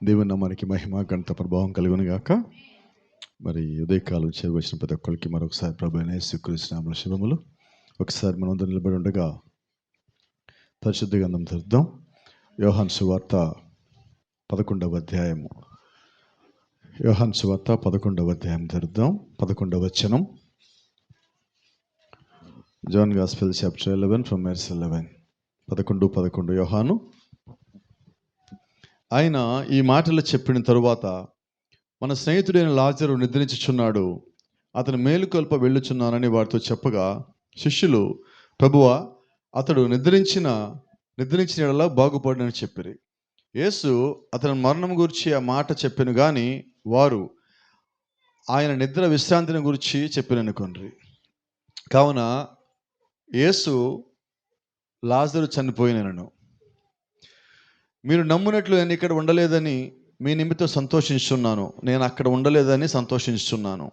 దేవుని నామానికి మహిమ ఘనత ప్రభావం కలుగును గాక. మరి ఉదయకాలం చేరువచ్చిన ప్రతి ఒక్కరికి మరొకసారి ప్రభువైన యేసుక్రీస్తు నామములో శుభములు. ఒకసారి మనం అందరం నిలబడి ఉండగా పరిశుద్ధ గ్రంథం తెరుద్దాం. యోహాను సువార్త 11వ అధ్యాయము. యోహాను సువార్త 11వ అధ్యాయం తెరుద్దాం. 11వ వచనం. John gospel chapter 11 from verse 11. 11 యోహాను. ఆయన ఈ మాటలు చెప్పిన తరువాత, మన స్నేహితుడైన లాజరు నిద్రించుచున్నాడు, అతను మేలుకొల్ప వెళ్ళుచున్నానని వారితో చెప్పగా, శిష్యులు, ప్రభువా, అతడు నిద్రించిన బాగుపడని చెప్పిరి. యేసు అతని మరణం గురించి ఆ మాట చెప్పాను గాని వారు ఆయన నిద్ర విశ్రాంతిని గురించి చెప్పిననుకొండ్రి. కావున యేసు లాజరు చనిపోయినను మీరు నమ్మునట్లు నేను ఇక్కడ ఉండలేదని మీ నిమిత్తం సంతోషించున్నాను, నేను అక్కడ ఉండలేదని సంతోషించున్నాను.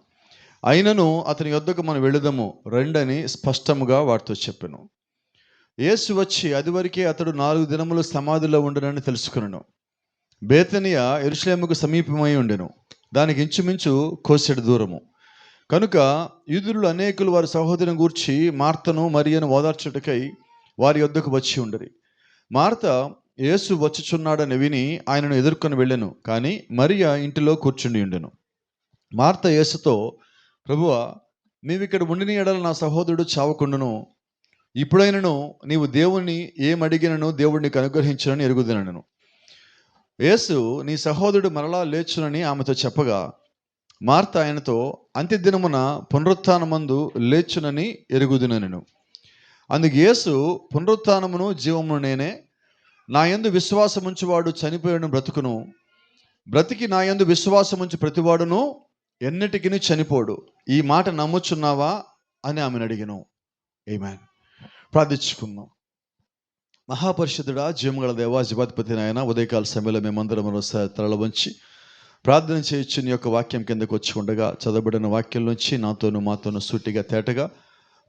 అయినను అతని యొద్దకు మనం వెళుదము రండని స్పష్టముగా వారితో చెప్పాను. యేసు వచ్చి అదివరకే అతడు 4 దినములు సమాధిలో ఉండనని తెలుసుకున్నాను. బేతనియ యెరూషలేముకు సమీపమై ఉండెను, దానికి ఇంచుమించు కోసెడు దూరము. కనుక యూదులు అనేకులు వారి సహోదరుని గూర్చి మార్తను మరియను ఓదార్చుటకై వారి యొద్దకు వచ్చి ఉండరి. మార్త యేసు వచ్చుచున్నాడని విని ఆయనను ఎదుర్కొని వెళ్ళెను, కానీ మరియ ఇంటిలో కూర్చుండి ఉండెను. మార్త యేసుతో, ప్రభువా, నీవిక్కడ ఉండిన ఎడల నా సహోదరుడు చావకుండును. ఇప్పుడైనను నీవు దేవుణ్ణి ఏమడిగినను దేవుడు నీకు అనుగ్రహించునని ఎరుగుదనను. యేసు, నీ సహోదరుడు మరలా లేచునని ఆమెతో చెప్పగా, మార్త ఆయనతో, అంత్యదినమున పునరుత్థానమందు లేచునని ఎరుగుదునెను. అందుకు యేసు, పునరుత్థానమును జీవమును నేనే. నా యందు విశ్వాసముంచువాడు చనిపోయాడు బ్రతుకును, బ్రతికి నా యందు విశ్వాసముంచు ప్రతివాడును ఎన్నటికిని చనిపోడు. ఈ మాట నమ్ముచున్నావా అని ఆమెను అడిగెను. ఆమేన్. ప్రార్థించుకుందాం. మహాపరిశుద్ధుడా, జీవముగల దేవా, జీవాధిపతి నాయన, ఉదయకాల సమయంలో మేమందరం మరోసారి తలల వంచి ప్రార్థన చేయొచ్చు. నీ యొక్క వాక్యం కిందకు వచ్చి ఉండగా చదవబడిన వాక్యం నుంచి నాతోనూ మాతోనూ సూటిగా తేటగా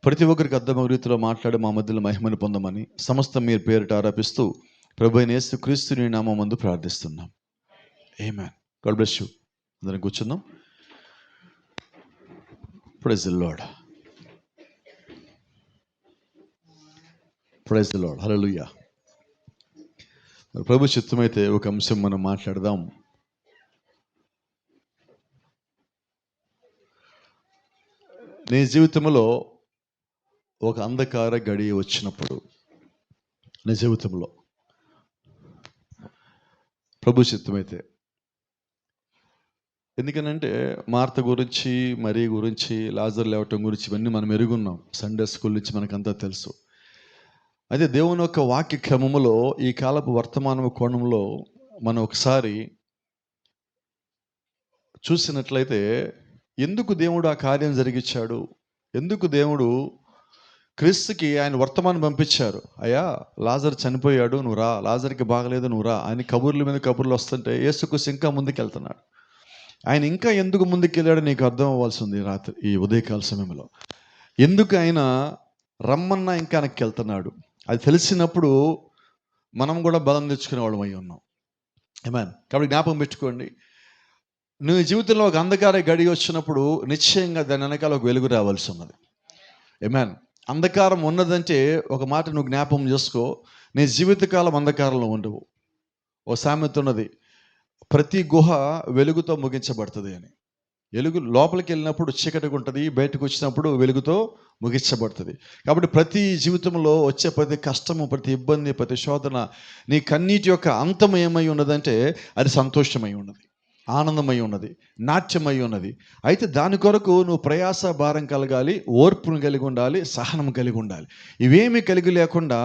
ప్రతి ఒక్కరికి అర్థమయ్యే రీతిలో మాట్లాడి మా మధ్యలో మహిమను పొందమని సమస్తం మీరు పేరిట ఆరోపిస్తూ ప్రభు అయిన యేసుక్రీస్తుని నామమునందు ప్రార్థిస్తున్నాం. ఆమేన్. God bless you. అందరం కూర్చుందాం. Praise the Lord. Praise the Lord. Hallelujah. ప్రభు చిత్తమైతే ఒక అంశం మనం మాట్లాడదాం. నీ జీవితంలో ఒక అంధకార గడియ వచ్చినప్పుడు, నీ జీవితంలో ప్రభు చిత్తమైతే, ఎందుకనంటే మార్త గురించి, మరియ గురించి, లాజరు లేవటం గురించి ఇవన్నీ మనం ఎరుగున్నాం. సండే స్కూల్ నుంచి మనకంతా తెలుసు. అయితే దేవుని యొక్క వాక్య క్రమములో ఈ కాలపు వర్తమాన కోణంలో మనం ఒకసారి చూసినట్లయితే, ఎందుకు దేవుడు ఆ కార్యం జరిగించాడు, ఎందుకు దేవుడు క్రీస్తుకి ఆయన వర్తమానం పంపించారు. అయ్యా, లాజరు చనిపోయాడు, నువ్వు రా, లాజర్కి బాగలేదు, నువ్వు రా అని కబుర్ల మీద కబుర్లు వస్తుంటే యేసుక్రీస్తు ఇంకా ముందుకెళ్తున్నాడు. ఆయన ఇంకా ఎందుకు ముందుకెళ్ళాడో నీకు అర్థం అవ్వాల్సి ఉంది ఈ ఉదయకాల సమయంలో. ఎందుకు ఆయన రమ్మన్నా ఇంకా వెనక్కి వెళ్తున్నాడు, అది తెలిసినప్పుడు మనం కూడా బలం తెచ్చుకునే వాళ్ళం అయి ఉన్నాం. ఆమేన్. కాబట్టి జ్ఞాపకం పెట్టుకోండి, నువ్వు జీవితంలో ఒక అంధకార గడి వచ్చినప్పుడు నిశ్చయంగా దాని వెనకాల ఒక వెలుగు రావాల్సి ఉన్నది. ఆమేన్. అంధకారం ఉన్నదంటే ఒక మాట నువ్వు జ్ఞాపకం చేసుకో, నీ జీవితకాలం అంధకారంలో ఉండవు. ఓ సామెత ఉన్నది, ప్రతి గుహ వెలుగుతో ముగించబడుతుంది అని. వెలుగు లోపలికి వెళ్ళినప్పుడు చీకటిగా ఉంటుంది, బయటకు వచ్చినప్పుడు వెలుగుతో ముగించబడుతుంది. కాబట్టి ప్రతి జీవితంలో వచ్చే ప్రతి కష్టము, ప్రతి ఇబ్బంది, ప్రతి శోధన, నీ కన్నీటి యొక్క అంతం ఏమై ఉన్నదంటే అది సంతోషమై ఉన్నది, ఆనందమై ఉన్నది, నాట్యమై ఉన్నది. అయితే దాని కొరకు నువ్వు ప్రయాస భారం కలగాలి, ఓర్పును కలిగి ఉండాలి, సహనం కలిగి ఉండాలి. ఇవేమీ కలిగి లేకుండా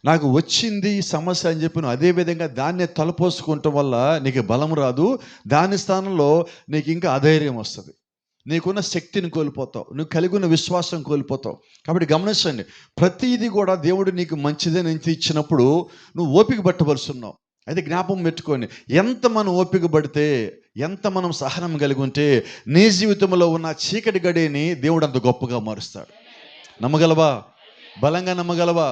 నాకు వచ్చింది సమస్య అని చెప్పి నువ్వు అదే విధంగా దాన్నే తలపోసుకుంటాం వల్ల నీకు బలం రాదు. దాని స్థానంలో నీకు ఇంకా అధైర్యం వస్తుంది, నీకున్న శక్తిని కోల్పోతావు, నువ్వు కలిగి ఉన్న విశ్వాసం కోల్పోతావు. కాబట్టి గమనించండి, ప్రతిదీ కూడా దేవుడు నీకు మంచిదని ఇచ్చినప్పుడు నువ్వు ఓపిక పట్టవలసిన్నావు. అయితే జ్ఞాపకం పెట్టుకోండి, ఎంత మనం ఓపిక పడితే, ఎంత మనం సహనం కలిగి ఉంటే నీ జీవితంలో ఉన్న చీకటి గడిని దేవుడు అంత గొప్పగా మారుస్తాడు. నమ్మగలవా? బలంగా నమ్మగలవా?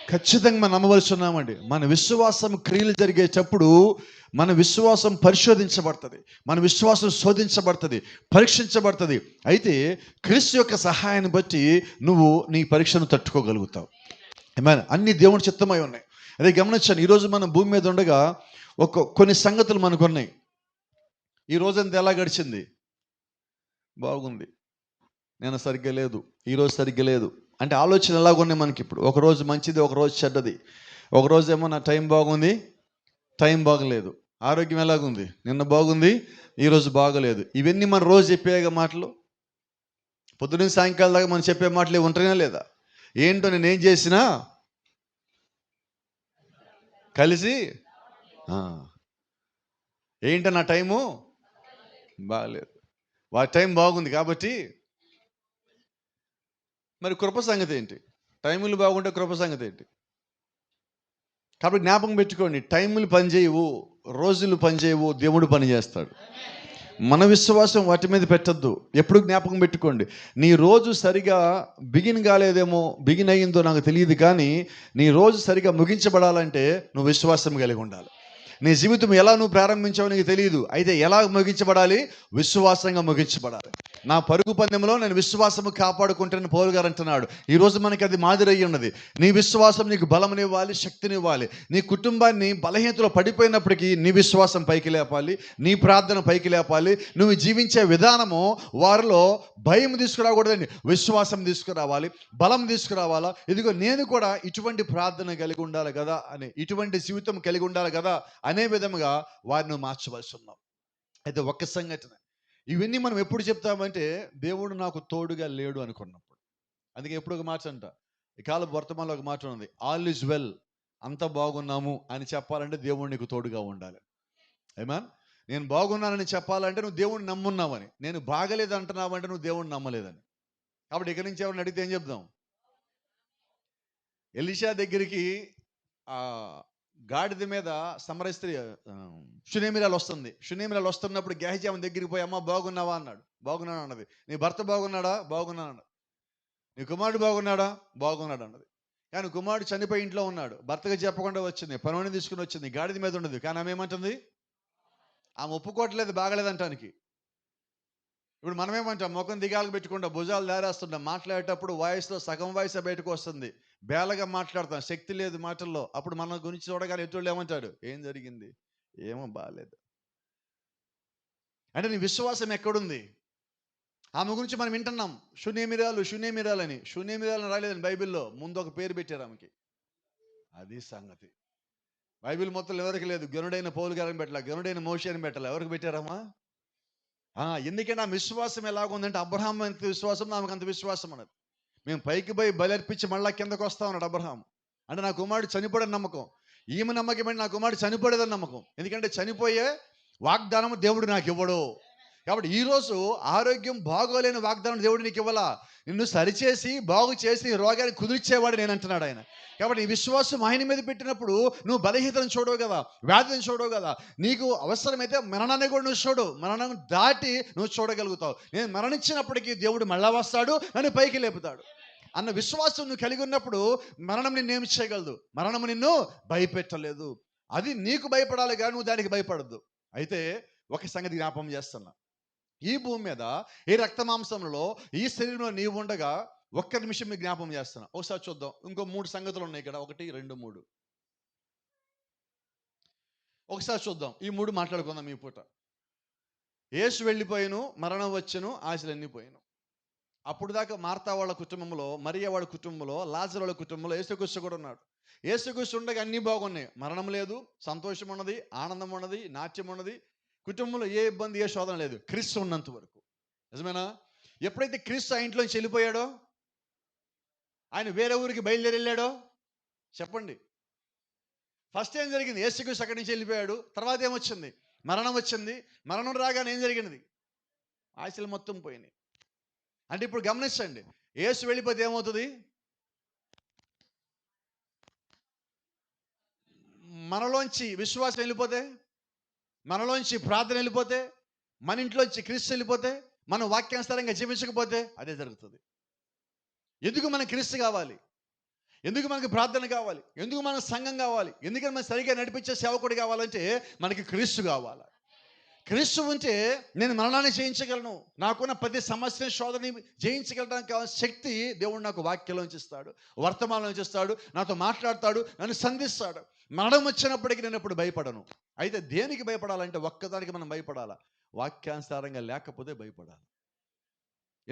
ఖచ్చితంగా మనం నమ్మవలసి ఉన్నామండి. మన విశ్వాసం క్రియలు జరిగేటప్పుడు మన విశ్వాసం పరిశోధించబడుతుంది, మన విశ్వాసం శోధించబడుతుంది, పరీక్షించబడుతుంది. అయితే క్రీస్తు యొక్క సహాయాన్ని బట్టి నువ్వు నీ పరీక్షను తట్టుకోగలుగుతావు. అన్ని దేవుని చిత్తమై ఉన్నాయి. అదే గమనించాను, ఈరోజు మనం భూమి మీద ఉండగా కొన్ని సంగతులు మనకు ఉన్నాయి. ఈ రోజంతా ఎలా గడిచింది? బాగుంది. నేను సరిగ్గా లేదు, ఈరోజు సరిగ్గా లేదు అంటే ఆలోచన ఎలాగున్నాయి మనకి. ఇప్పుడు ఒకరోజు మంచిది, ఒకరోజు చెడ్డది. ఒకరోజు ఏమో నా టైం బాగుంది, టైం బాగలేదు. ఆరోగ్యం ఎలాగుంది? నిన్న బాగుంది, ఈరోజు బాగలేదు. ఇవన్నీ మన రోజు చెప్పేగా మాటలు. పొద్దున్న సాయంకాలం దాకా మనం చెప్పే మాటలు ఉంటేనే లేదా? ఏంటో నేనేం చేసినా కలిసి ఏంటో నా టైము బాగలేదు, వాటి టైం బాగుంది కాబట్టి. మరి కృప సంగతి ఏంటి? టైములు బాగుంటే కృప సంగతి ఏంటి? కాబట్టి జ్ఞాపకం పెట్టుకోండి, టైములు పనిచేయవు, రోజులు పనిచేయవు, దేవుడు పని చేస్తాడు. మన విశ్వాసం వాటి మీద పెట్టద్దు. ఎప్పుడు జ్ఞాపకం పెట్టుకోండి, నీ రోజు సరిగా బిగిన్ కాలేదేమో, బిగిన్ అయ్యిందో నాకు తెలియదు, కానీ నీ రోజు సరిగా ముగించబడాలంటే నువ్వు విశ్వాసం కలిగి ఉండాలి. నీ జీవితం ఎలా నువ్వు ప్రారంభించావో నీకు తెలియదు, అయితే ఎలా ముగించబడాలి? విశ్వాసంగా ముగించబడాలి. నా పరుగు పందెంలో నేను విశ్వాసము కాపాడుకుంటానని పౌలు గారు అంటున్నాడు. ఈరోజు మనకి అది మాదిరి అయ్యి ఉన్నది. నీ విశ్వాసం నీకు బలమునివ్వాలి, శక్తినివ్వాలి. నీ కుటుంబాన్ని బలహీనతలో పడిపోయినప్పటికీ నీ విశ్వాసం పైకి లేపాలి, నీ ప్రార్థన పైకి లేపాలి. నువ్వు జీవించే విధానము వారిలో భయం తీసుకురాకూడదండి, విశ్వాసం తీసుకురావాలి, బలం తీసుకురావాలా. ఇదిగో నేను కూడా ఇటువంటి ప్రార్థన కలిగి ఉండాలి కదా అని, ఇటువంటి జీవితం కలిగి ఉండాలి కదా అనే విధముగా వారిని మార్చవలసి ఉన్నాం. అయితే ఒక్క సంఘటన, ఇవన్నీ మనం ఎప్పుడు చెప్తామంటే దేవుడు నాకు తోడుగా లేడు అనుకున్నప్పుడు. అందుకే ఎప్పుడు ఒక మాట అంట, ఈ కాలం వర్తమానంలో ఒక మాట ఉంది, ఆల్ ఈజ్ వెల్, అంత బాగున్నాము అని చెప్పాలంటే దేవుడు నీకు తోడుగా ఉండాలి. ఆమేన్. నేను బాగున్నానని చెప్పాలంటే నువ్వు దేవుడిని నమ్మున్నావని, నేను బాగలేదు అంటున్నావంటే నువ్వు దేవుడిని నమ్మలేదని. కాబట్టి ఇక్కడి నుంచి ఎవరిని అడిగితే ఏం చెప్దాం? ఎలీషా దగ్గరికి గాడిద మీద సమరయ స్త్రీ షునేమిరాలు వస్తుంది. షునేమిరాలు వస్తున్నప్పుడు గెహజీ ఆమె దగ్గరికి పోయి, అమ్మ బాగున్నావా అన్నాడు. బాగున్నాను అన్నది. నీ భర్త బాగున్నాడా? బాగున్నాను అన్నది. నీ కుమారుడు బాగున్నాడా? బాగున్నాడు అన్నది. కానీ కుమారుడు చనిపోయి ఇంట్లో ఉన్నాడు. భర్తగా చెప్పకుండా వచ్చింది, పనుని తీసుకుని వచ్చింది, గాడిద మీద ఉండదు. కానీ ఆమె ఏమంటుంది? ఆమె ఒప్పుకోవట్లేదు బాగలేదంటానికి. ఇప్పుడు మనమేమంటాం? ముఖం దిగాలకు పెట్టుకుంటా, భుజాలు దారేస్తుంటాం, మాట్లాడేటప్పుడు వాయిస్లో సగం వాయిస్ బయటకు వస్తుంది, బేలగా మాట్లాడతాం, శక్తి లేదు మాటల్లో. అప్పుడు మన గురించి చూడగానే ఎటువంటి ఏమంటాడు? ఏం జరిగింది? ఏమో బాగాలేదు అంటే నీ విశ్వాసం ఎక్కడుంది? ఆమె గురించి మనం వింటున్నాం, షునేమిరాలని. షునేమిరాలని రాలేదని బైబిల్లో, ముందు ఒక పేరు పెట్టారు ఆమెకి. అది సంగతి. బైబిల్ మొత్తం ఎవరికి లేదు. గనుడైన పౌలు గారిని పెట్టాల, గనుడైన మోషే అని పెట్టాలి. ఎవరికి పెట్టారమ్మా? ఎందుకంటే ఆ విశ్వాసం ఎలాగుందంటే, అబ్రహాం అంత విశ్వాసం, ఆమెకు అంత విశ్వాసం అన్నది. మేము పైకి పోయి బలర్పించి మళ్ళా కిందకు వస్తా ఉన్నాడు అబ్రహాం. అంటే నా కుమారుడు చనిపోడని నమ్మకం. ఈమె నమ్మకం ఏంటి? నా కుమారుడు చనిపోలేదని నమ్మకం. ఎందుకంటే చనిపోయే వాగ్దానం దేవుడు నాకు ఇవ్వడు. కాబట్టి ఈరోజు ఆరోగ్యం బాగోలేని వాగ్దానం దేవుడు నీకు ఇవ్వాలా? నిన్ను సరిచేసి బాగు చేసి రోగాన్ని కుదిర్చేవాడు నేను అంటున్నాడు ఆయన. కాబట్టి ఈ విశ్వాసం ఆయన మీద పెట్టినప్పుడు నువ్వు బలహీనతను చూడవు కదా, వ్యాధిని చూడవు కదా. నీకు అవసరమైతే మరణాన్ని కూడా నువ్వు చూడవు, మరణం దాటి నువ్వు చూడగలుగుతావు. నేను మరణించినప్పటికీ దేవుడు మళ్ళా వస్తాడు, నన్ను పైకి లేపుతాడు అన్న విశ్వాసం నువ్వు కలిగి ఉన్నప్పుడు మరణం నిన్నేమి చేయగలదు? మరణము నిన్ను భయపెట్టలేదు. అది నీకు భయపడాలి కానీ నువ్వు దానికి భయపడద్దు. అయితే ఒక సంగతి జ్ఞాపకం చేస్తున్నా, ఈ భూమి మీద ఈ రక్త మాంసంలో ఈ శరీరంలో నీవు ఉండగా ఒక్క నిమిషం మీకు జ్ఞాపకం చేస్తున్నా. ఒకసారి చూద్దాం. ఇంకో 3 సంగతులు ఉన్నాయి ఇక్కడ. 1, 2, 3. ఒకసారి చూద్దాం. ఈ 3 మాట్లాడుకుందాం ఈ పూట. యేసు వెళ్ళిపోయాను, మరణం వచ్చెను, ఆశలన్నీ పోయాను. అప్పుడు దాకా మార్తా వాళ్ళ కుటుంబంలో, మరియా వాళ్ళ కుటుంబంలో, లాజరు వాళ్ళ కుటుంబంలో యేసుక్రీస్తు కూడా ఉన్నాడు. యేసుక్రీస్తు ఉండగా అన్నీ బాగున్నాయి. మరణం లేదు, సంతోషం ఉన్నది, ఆనందం ఉన్నది, నాట్యం ఉన్నది. కుటుంబంలో ఏ ఇబ్బంది, ఏ శోధన లేదు, క్రీస్తు ఉన్నంత వరకు. నిజమేనా? ఎప్పుడైతే క్రీస్తు ఆ ఇంట్లోంచి వెళ్ళిపోయాడో, ఆయన వేరే ఊరికి బయలుదేరి వెళ్ళాడో, చెప్పండి, ఫస్ట్ ఏం జరిగింది? యేసుక్రీస్తు అక్కడి నుంచి వెళ్ళిపోయాడు. తర్వాత ఏమొచ్చింది? మరణం వచ్చింది. మరణం రాగానే ఏం జరిగినది? ఆశలు మొత్తం పోయినాయి. అంటే ఇప్పుడు గమనించండి, యేసు వెళ్ళిపోతే ఏమవుతుంది? మనలోంచి విశ్వాసం వెళ్ళిపోతే, మనలోంచి ప్రార్థన వెళ్ళిపోతే, మన ఇంట్లోంచి క్రీస్తు వెళ్ళిపోతే, మనం వాక్యానుసారంగా జీవించకపోతే అదే జరుగుతుంది. ఎందుకు మనకు క్రీస్తు కావాలి? ఎందుకు మనకి ప్రార్థన కావాలి? ఎందుకు మన సంఘం కావాలి? ఎందుకని మనం సరిగా నడిపించే సేవకుడు కావాలంటే మనకి క్రీస్తు కావాలి. క్రీస్తు ఉంటే నేను మరణాన్ని జయించగలను. నాకున్న ప్రతి సమస్యని శోధనని జయించగలడానికి కావాల్సిన శక్తి దేవుడు నాకు వాక్యంలోంచి ఇస్తాడు, వర్తమానంలోంచి ఇస్తాడు, నాతో మాట్లాడతాడు, నన్ను సంధిస్తాడు. మరణం వచ్చినప్పటికీ నేను ఎప్పుడు భయపడను. అయితే దేనికి భయపడాలంటే ఒక్కదానికి మనం భయపడాలా, వాక్యానుసారంగా లేకపోతే భయపడాలి.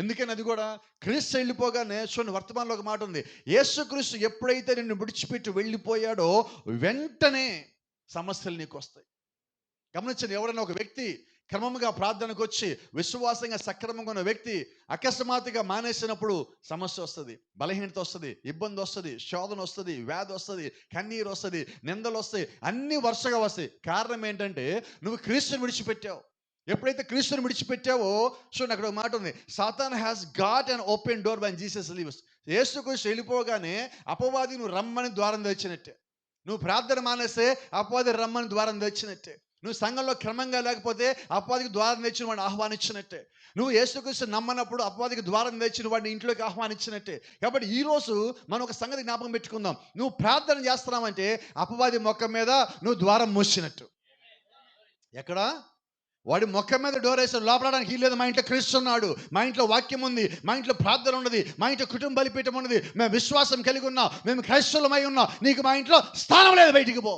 ఎందుకని అది కూడా క్రీస్తు వెళ్ళిపోగానే చూడండి, వర్తమానంలో ఒక మాట ఉంది, యేసుక్రీస్తు ఎప్పుడైతే నిన్ను విడిచిపెట్టి వెళ్ళిపోయాడో వెంటనే సమస్యలు నీకు వస్తాయి. గమనించండి, ఎవరైనా ఒక వ్యక్తి క్రమంగా ప్రార్థనకు వచ్చి విశ్వాసంగా సక్రమంగా ఉన్న వ్యక్తి అకస్మాత్తుగా మానేసినప్పుడు సమస్య వస్తుంది, బలహీనత వస్తుంది, ఇబ్బంది వస్తుంది, శోధన వస్తుంది, వ్యాధి వస్తుంది, కన్నీరు వస్తుంది, నిందలు వస్తాయి, అన్నీ వరుసగా వస్తాయి. కారణం ఏంటంటే నువ్వు క్రీస్తుని విడిచిపెట్టావు. ఎప్పుడైతే క్రీస్తుని విడిచిపెట్టావో చూడండి, అక్కడ ఒక మాట ఉంది, Satan has got and open door when Jesus leaves. యేసుక్రీస్తు వెళ్ళిపోగానే అపవాది నువ్వు రమ్మని ద్వారం తెచ్చినట్టే. నువ్వు ప్రార్థన మానేస్తే అపవాది రమ్మని ద్వారం తెచ్చినట్టే. నువ్వు సంఘంలో క్రమంగా లేకపోతే అపవాదికి ద్వారం తెచ్చిన వాడిని ఆహ్వానించినట్టే. నువ్వు యేసుక్రీస్తు నమ్మనప్పుడు అపవాదికి ద్వారం తెచ్చిన వాడిని ఇంట్లోకి ఆహ్వానించినట్టే. కాబట్టి ఈరోజు మనం ఒక సంగతి జ్ఞాపకం పెట్టుకుందాం, నువ్వు ప్రార్థన చేస్తున్నావంటే అపవాది మొక్క మీద నువ్వు ద్వారం మూసినట్టు. ఎక్కడ వాడి మొక్క మీద డోర్ వేసాడు, లోపలడానికి వీల్లేదు. మా ఇంట్లో క్రీస్తు ఉన్నాడు, మా ఇంట్లో వాక్యం ఉంది, మా ఇంట్లో ప్రార్థన ఉన్నది, మా ఇంట్లో కుటుంబ బలిపీఠం ఉన్నది, మేము విశ్వాసం కలిగి ఉన్నాం, మేము క్రైస్తవులమై ఉన్నాం, నీకు మా ఇంట్లో స్థానం లేదు, బయటికి పో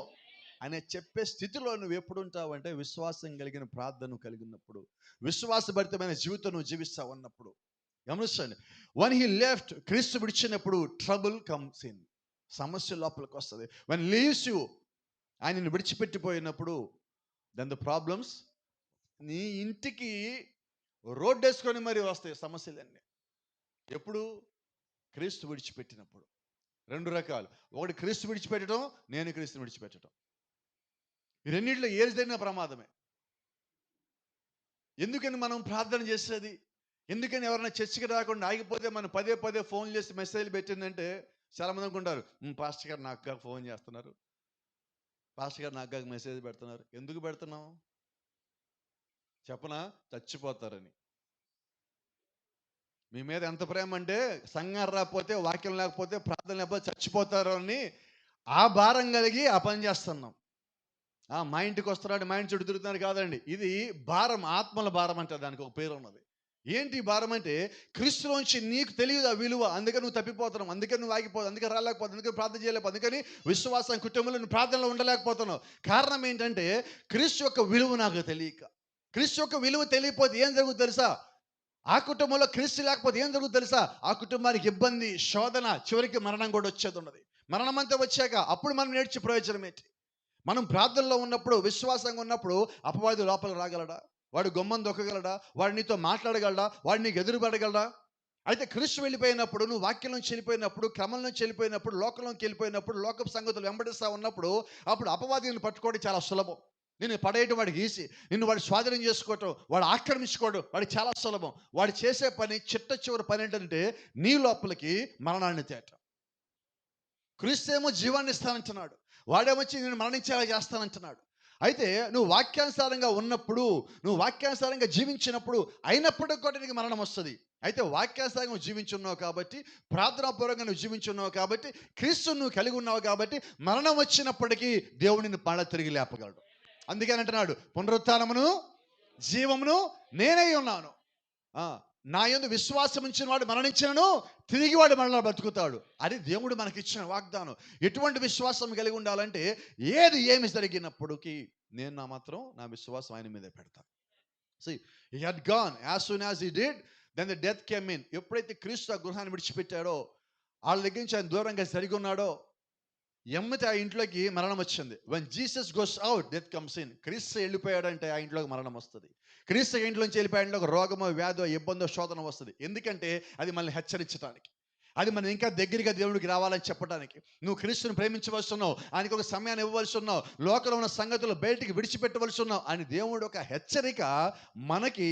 అనే చెప్పే స్థితిలో నువ్వు ఎప్పుడు ఉంటావంటే విశ్వాసం కలిగిన ప్రార్థన కలిగినప్పుడు, విశ్వాసభరితమైన జీవితం నువ్వు జీవిస్తావు అన్నప్పుడు. గమనించండి, వన్ హీ లెఫ్ట్, క్రీస్తు విడిచినప్పుడు ట్రబుల్ కమ్స్ ఇన్, సమస్య లోపలికి వస్తుంది. వన్ లీవ్స్ యూ, ఆయనను విడిచిపెట్టిపోయినప్పుడు దెన్ ద ప్రాబ్లమ్స్ నీ ఇంటికి రోడ్డు వేసుకొని మరి వస్తాయి సమస్యలన్నీ. ఎప్పుడు? క్రీస్తు విడిచిపెట్టినప్పుడు. రెండు రకాలు, ఒకటి క్రీస్తు విడిచిపెట్టడం, నేను క్రీస్తుని విడిచిపెట్టడం. ఈ రెండింటిలో ఏది జరిగినా ప్రమాదమే. ఎందుకని మనం ప్రార్థన చేసేది? ఎందుకని ఎవరైనా చర్చికి రాకుండా ఆగిపోతే మనం పదే పదే ఫోన్ చేసి మెసేజ్లు పెట్టిందంటే చాలామంది అనుకుంటారు, పాస్టర్ గారు నాకు అక్కగా ఫోన్ చేస్తున్నారు, పాస్టర్ గారు నాకు అక్కగా మెసేజ్ పెడుతున్నారు. ఎందుకు పెడుతున్నావు చెప్పనా? చచ్చిపోతారని. మీ మీద ఎంత ప్రేమ అంటే సంఘం రాకపోతే, వాక్యం లేకపోతే, ప్రార్థన లేకపోతే చచ్చిపోతారు అని ఆ భారం కలిగి ఆ పని చేస్తున్నాం. మా ఇంటికి వస్తున్నాడు, మా ఇంటి చుట్టూ తిరుగుతున్నారు కాదండి, ఇది భారం, ఆత్మల భారం అంటే దానికి ఒక పేరు ఉన్నది. ఏంటి భారం అంటే క్రీస్తులోంచి నీకు తెలియదు ఆ విలువ, అందుకని నువ్వు తప్పిపోతున్నావు, అందుకని నువ్వు ఆగిపోతావు, అందుకని రాలేకపోతావు, అందుకని ప్రార్థన చేయలేకపోతే, అందుకని విశ్వాసం కుటుంబంలో నువ్వు ప్రార్థనలో ఉండలేకపోతున్నావు. కారణం ఏంటంటే క్రీస్తు యొక్క విలువ నాకు తెలియక. క్రీస్తు యొక్క విలువ తెలియకపోతే ఏం జరుగుతుంది తెలుసా? ఆ కుటుంబంలో క్రీస్తు లేకపోతే ఏం జరుగుతుంది తెలుసా? ఆ కుటుంబానికి ఇబ్బంది, శోధన, చివరికి మరణం కూడా వచ్చేది ఉన్నది. మరణం అంతా వచ్చాక అప్పుడు మనం నేర్చే ప్రయోజనం ఏంటి? మనం ప్రార్థనలో ఉన్నప్పుడు, విశ్వాసంగా ఉన్నప్పుడు అపవాది లోపల రాగలడా? వాడు గొమ్మం దొక్కగలడా? వాడు నీతో మాట్లాడగలడా? వాడు నీకు ఎదురుపడగలడా? అయితే క్రీస్తు వెళ్ళిపోయినప్పుడు, నువ్వు వాక్యంలోంచి వెళ్ళిపోయినప్పుడు, క్రమంలోంచి వెళ్ళిపోయినప్పుడు, లోకంలోకి వెళ్ళిపోయినప్పుడు, లోకపు సంగతులు వెంబడిస్తూ ఉన్నప్పుడు అప్పుడు అపవాదిని పట్టుకోవడం చాలా సులభం. నిన్ను పడేయటం వాడికి ఈజీ, నిన్ను వాడు స్వాధీనం చేసుకోవటం, వాడు ఆక్రమించుకోవడం వాడికి చాలా సులభం. వాడు చేసే పని, చిట్ట చివరి పని ఏంటంటే నీ లోపలికి మరణాన్ని తేటం. క్రీస్తు ఏమో జీవాన్ని ఇస్తానంటున్నాడు, వాడేమొచ్చి నేను మరణించేలా చేస్తానంటున్నాడు. అయితే నువ్వు వాక్యానుసారంగా ఉన్నప్పుడు, నువ్వు వాక్యానుసారంగా జీవించినప్పుడు అయినప్పటికీ కూడా నీకు మరణం వస్తుంది. అయితే వాక్యానుసారంగా జీవించున్నావు కాబట్టి, ప్రార్థనాపూర్వకంగా నువ్వు జీవించున్నావు కాబట్టి, క్రీస్తుని నువ్వు కలిగి ఉన్నావు కాబట్టి, మరణం వచ్చినప్పటికీ దేవుడు నిన్ను మళ్ళా తిరిగి లేపగలడు. అందుకని అంటున్నాడు, పునరుత్థానమును జీవమును నేనై ఉన్నాను, నా యందు విశ్వాసం ఉంచిన వాడు మరణించినను తిరిగి వాడు మరలా బ్రతుకుతాడు. అది దేవుడు మనకిచ్చిన వాగ్దానం. ఎటువంటి విశ్వాసం కలిగి ఉండాలంటే ఏమి జరిగినప్పటికీ నేను నా విశ్వాసం ఆయన మీదే పెడతాను. See, he had gone. As soon as he did, then the death came in. ఎప్పుడైతే క్రీస్తు ఆ గృహాన్ని విడిచిపెట్టాడో, వాళ్ళ దగ్గర నుంచి ఆయన దూరంగా సరిగి ఉన్నాడో, ఎమ్మటి ఆ ఇంట్లోకి మరణం వచ్చింది. when Jesus goes out, death comes in. క్రీస్తు వెళ్ళిపోయాడంటే ఆ ఇంట్లోకి మరణం వస్తుంది. క్రీస్తు ఇంట్లోంచి వెళ్ళిపోయాడంటే ఒక రోగమో, వ్యాధో, ఇబ్బందో, శోధన వస్తుంది. ఎందుకంటే అది మనల్ని హెచ్చరించడానికి, అది మనం ఇంకా దగ్గరగా దేవుడికి రావాలని చెప్పడానికి. నువ్వు క్రీస్తుని ప్రేమించవలసి ఉన్నావు, ఆయనకి ఒక సమయాన్ని ఇవ్వవలసి ఉన్నావు, లోకంలో ఉన్న సంగతులు బయటికి విడిచిపెట్టవలసి ఉన్నావు అని దేవుడు ఒక హెచ్చరిక మనకి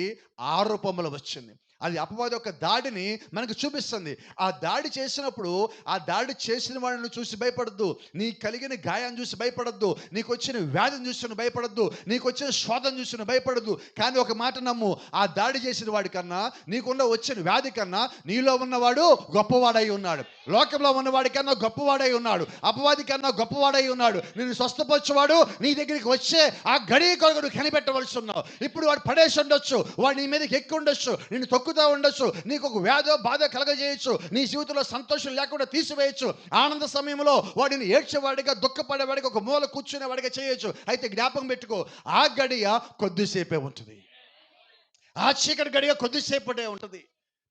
ఆ రూపంలో వచ్చింది. అది అపవాది యొక్క దాడిని మనకు చూపిస్తుంది. ఆ దాడి చేసినప్పుడు ఆ దాడి చేసిన వాడిని చూసి భయపడద్దు, నీకు కలిగిన గాయాన్ని చూసి భయపడద్దు, నీకు వచ్చిన వ్యాధిని చూసి భయపడద్దు, నీకు వచ్చిన శోధన చూసి భయపడద్దు. కానీ ఒక మాట నమ్ము, ఆ దాడి చేసిన వాడి కన్నా, నీకున్న వచ్చిన వ్యాధి కన్నా నీలో ఉన్నవాడు గొప్పవాడై ఉన్నాడు. లోకంలో ఉన్నవాడి కన్నా గొప్పవాడై ఉన్నాడు. అపవాది కన్నా గొప్పవాడై ఉన్నాడు. నిన్ను స్వస్థపరచువాడు నీ దగ్గరికి వచ్చే ఆ గడియ కొరకు నువ్వు కనిపెట్టవలసి ఉన్నావు. ఇప్పుడు వాడు పడేసి ఉండొచ్చు, వాడు నీ మీదకి ఎక్కి ఉండొచ్చు, నిన్ను తొక్కుతూ ఉండొచ్చు, నీకు ఒక వ్యాధో బాధ కలగజేయచ్చు, నీ జీవితంలో సంతోషం లేకుండా తీసివేయచ్చు. ఆనంద సమయంలో వాడిని ఏడ్చేవాడిగా, దుఃఖపడేవాడిగా, ఒక మూల కూర్చునేవాడిగా చేయొచ్చు. అయితే జ్ఞాపకం పెట్టుకో, ఆ గడియ కొద్దిసేపే ఉంటుంది. ఆ చీకటి గడియ కొద్దిసేపటే ఉంటుంది.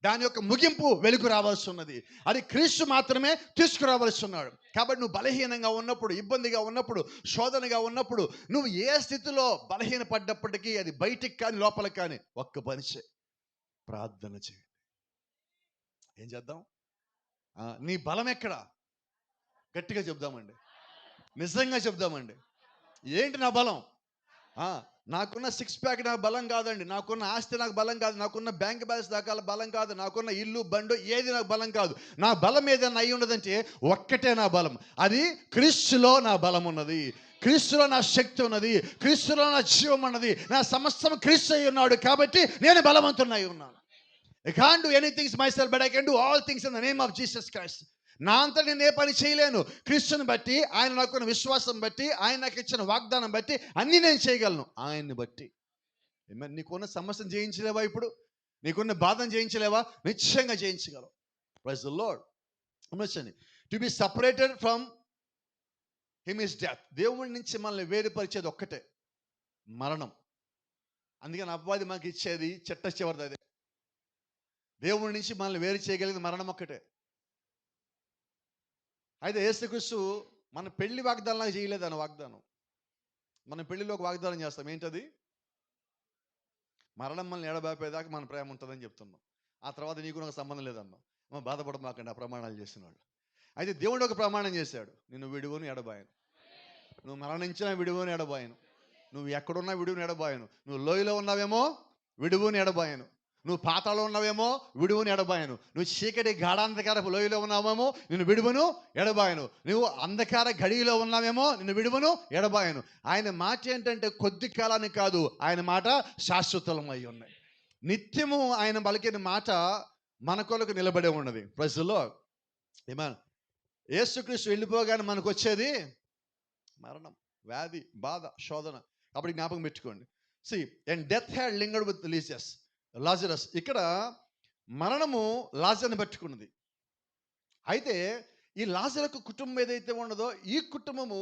దాని యొక్క ముగింపు వెలుగు రావాల్సి ఉన్నది. అది క్రీస్తు మాత్రమే తీసుకురావాల్సి ఉన్నాడు. కాబట్టి నువ్వు బలహీనంగా ఉన్నప్పుడు, ఇబ్బందిగా ఉన్నప్పుడు, శోధనగా ఉన్నప్పుడు, నువ్వు ఏ స్థితిలో బలహీనపడ్డప్పటికీ అది బయటికి కానీ లోపలికి కానీ ఒక్క పని చేయి, ప్రార్థన చేయండి. ఏం చేద్దాం? నీ బలం ఎక్కడ? గట్టిగా చెప్దామండి, నిజంగా చెప్దామండి. ఏంటి నా బలం? నాకున్న సిక్స్ ప్యాక్ నాకు బలం కాదండి, నాకున్న ఆస్తి నాకు బలం కాదు, నాకున్న బ్యాంక్ బ్యాలెన్స్ దాకా బలం కాదు, నాకున్న ఇల్లు బండు ఏది నాకు బలం కాదు. నా బలం ఏదైనా అయి ఉన్నదంటే ఒక్కటే నా బలం, అది క్రీస్తులో నా బలం ఉన్నది, క్రీస్తులో నా శక్తి ఉన్నది, క్రీస్తులో నా జీవం ఉన్నది, నా సమస్తం క్రీస్తు అయి ఉన్నాడు. కాబట్టి నేను బలవంతున్నై ఉన్నాను. I can't do anything myself, but I can do all things in the name of Jesus Christ. నా అంతా నేను ఏ పని చేయలేను. క్రీస్తుని బట్టి, ఆయన నాకున్న విశ్వాసం బట్టి, ఆయన నాకు ఇచ్చిన వాగ్దానం బట్టి అన్నీ నేను చేయగలను ఆయన్ని బట్టి. నీకున్న సమస్యను జయించలేవా? ఇప్పుడు నీకున్న బాధను జయించలేవా? నిశ్చయంగా జయించగలవు. Praise the Lord. గమనించండి, to be separated from him is death. దేవుడి నుంచి మనల్ని వేరుపరిచేది ఒక్కటే, మరణం. అందుకని అపవాది మనకి ఇచ్చేది చెట్ట చివరిది అదే. దేవుడి నుంచి మనల్ని వేరు చేయగలిగింది మరణం ఒక్కటే. అయితే యేసుక్రీస్తు మన పెళ్లి వాగ్దానంలాగా చేయలేదు. అన్న వాగ్దానం మనం పెళ్లిలో ఒక వాగ్దానం చేస్తాం. ఏంటది? మరణం మనల్ని ఎడబాపేదాకా మన ప్రేమ ఉంటుందని చెప్తున్నాం. ఆ తర్వాత నీకు నాకు సంబంధం లేదన్నాం. మనం బాధపడమాకండి ఆ ప్రమాణాలు చేసిన వాళ్ళు. అయితే దేవుడు ఒక ప్రమాణం చేశాడు, నిన్ను విడువని ఎడబాయను, నువ్వు మరణించినా విడువని ఎడబాయను, నువ్వు ఎక్కడున్నా విడువని ఎడబాయను, నువ్వు లోయలో ఉన్నావేమో విడువని ఎడబాయను, నువ్వు పాతాళంలో ఉన్నావేమో విడువని ఎడబాయను, నువ్వు చీకటి గాఢాంధకారపు లోయలో ఉన్నావేమో నిన్ను విడువను ఎడబాయను, నువ్వు అంధకార గడిలో ఉన్నావేమో నిన్ను విడువను ఎడబాయను. ఆయన మాట ఏంటంటే కొద్ది కాలానికి కాదు, ఆయన మాట శాశ్వతమై ఉన్నాయి. నిత్యము ఆయన పలికిన మాట మన కొరకు నిలబడే ఉన్నది. ప్రజల్లో ఏమన్నా యేసుక్రీస్తు వెళ్ళిపోగానే మనకు వచ్చేది మరణం, వ్యాధి, బాధ, శోధన. కాబట్టి జ్ఞాపకం పెట్టుకోండి. See, and death had lingered with Lazarus. ఇక్కడ మరణము లాజర్ని పట్టుకున్నది. అయితే ఈ లాజరుకు కుటుంబం ఏదైతే ఉన్నదో, ఈ కుటుంబము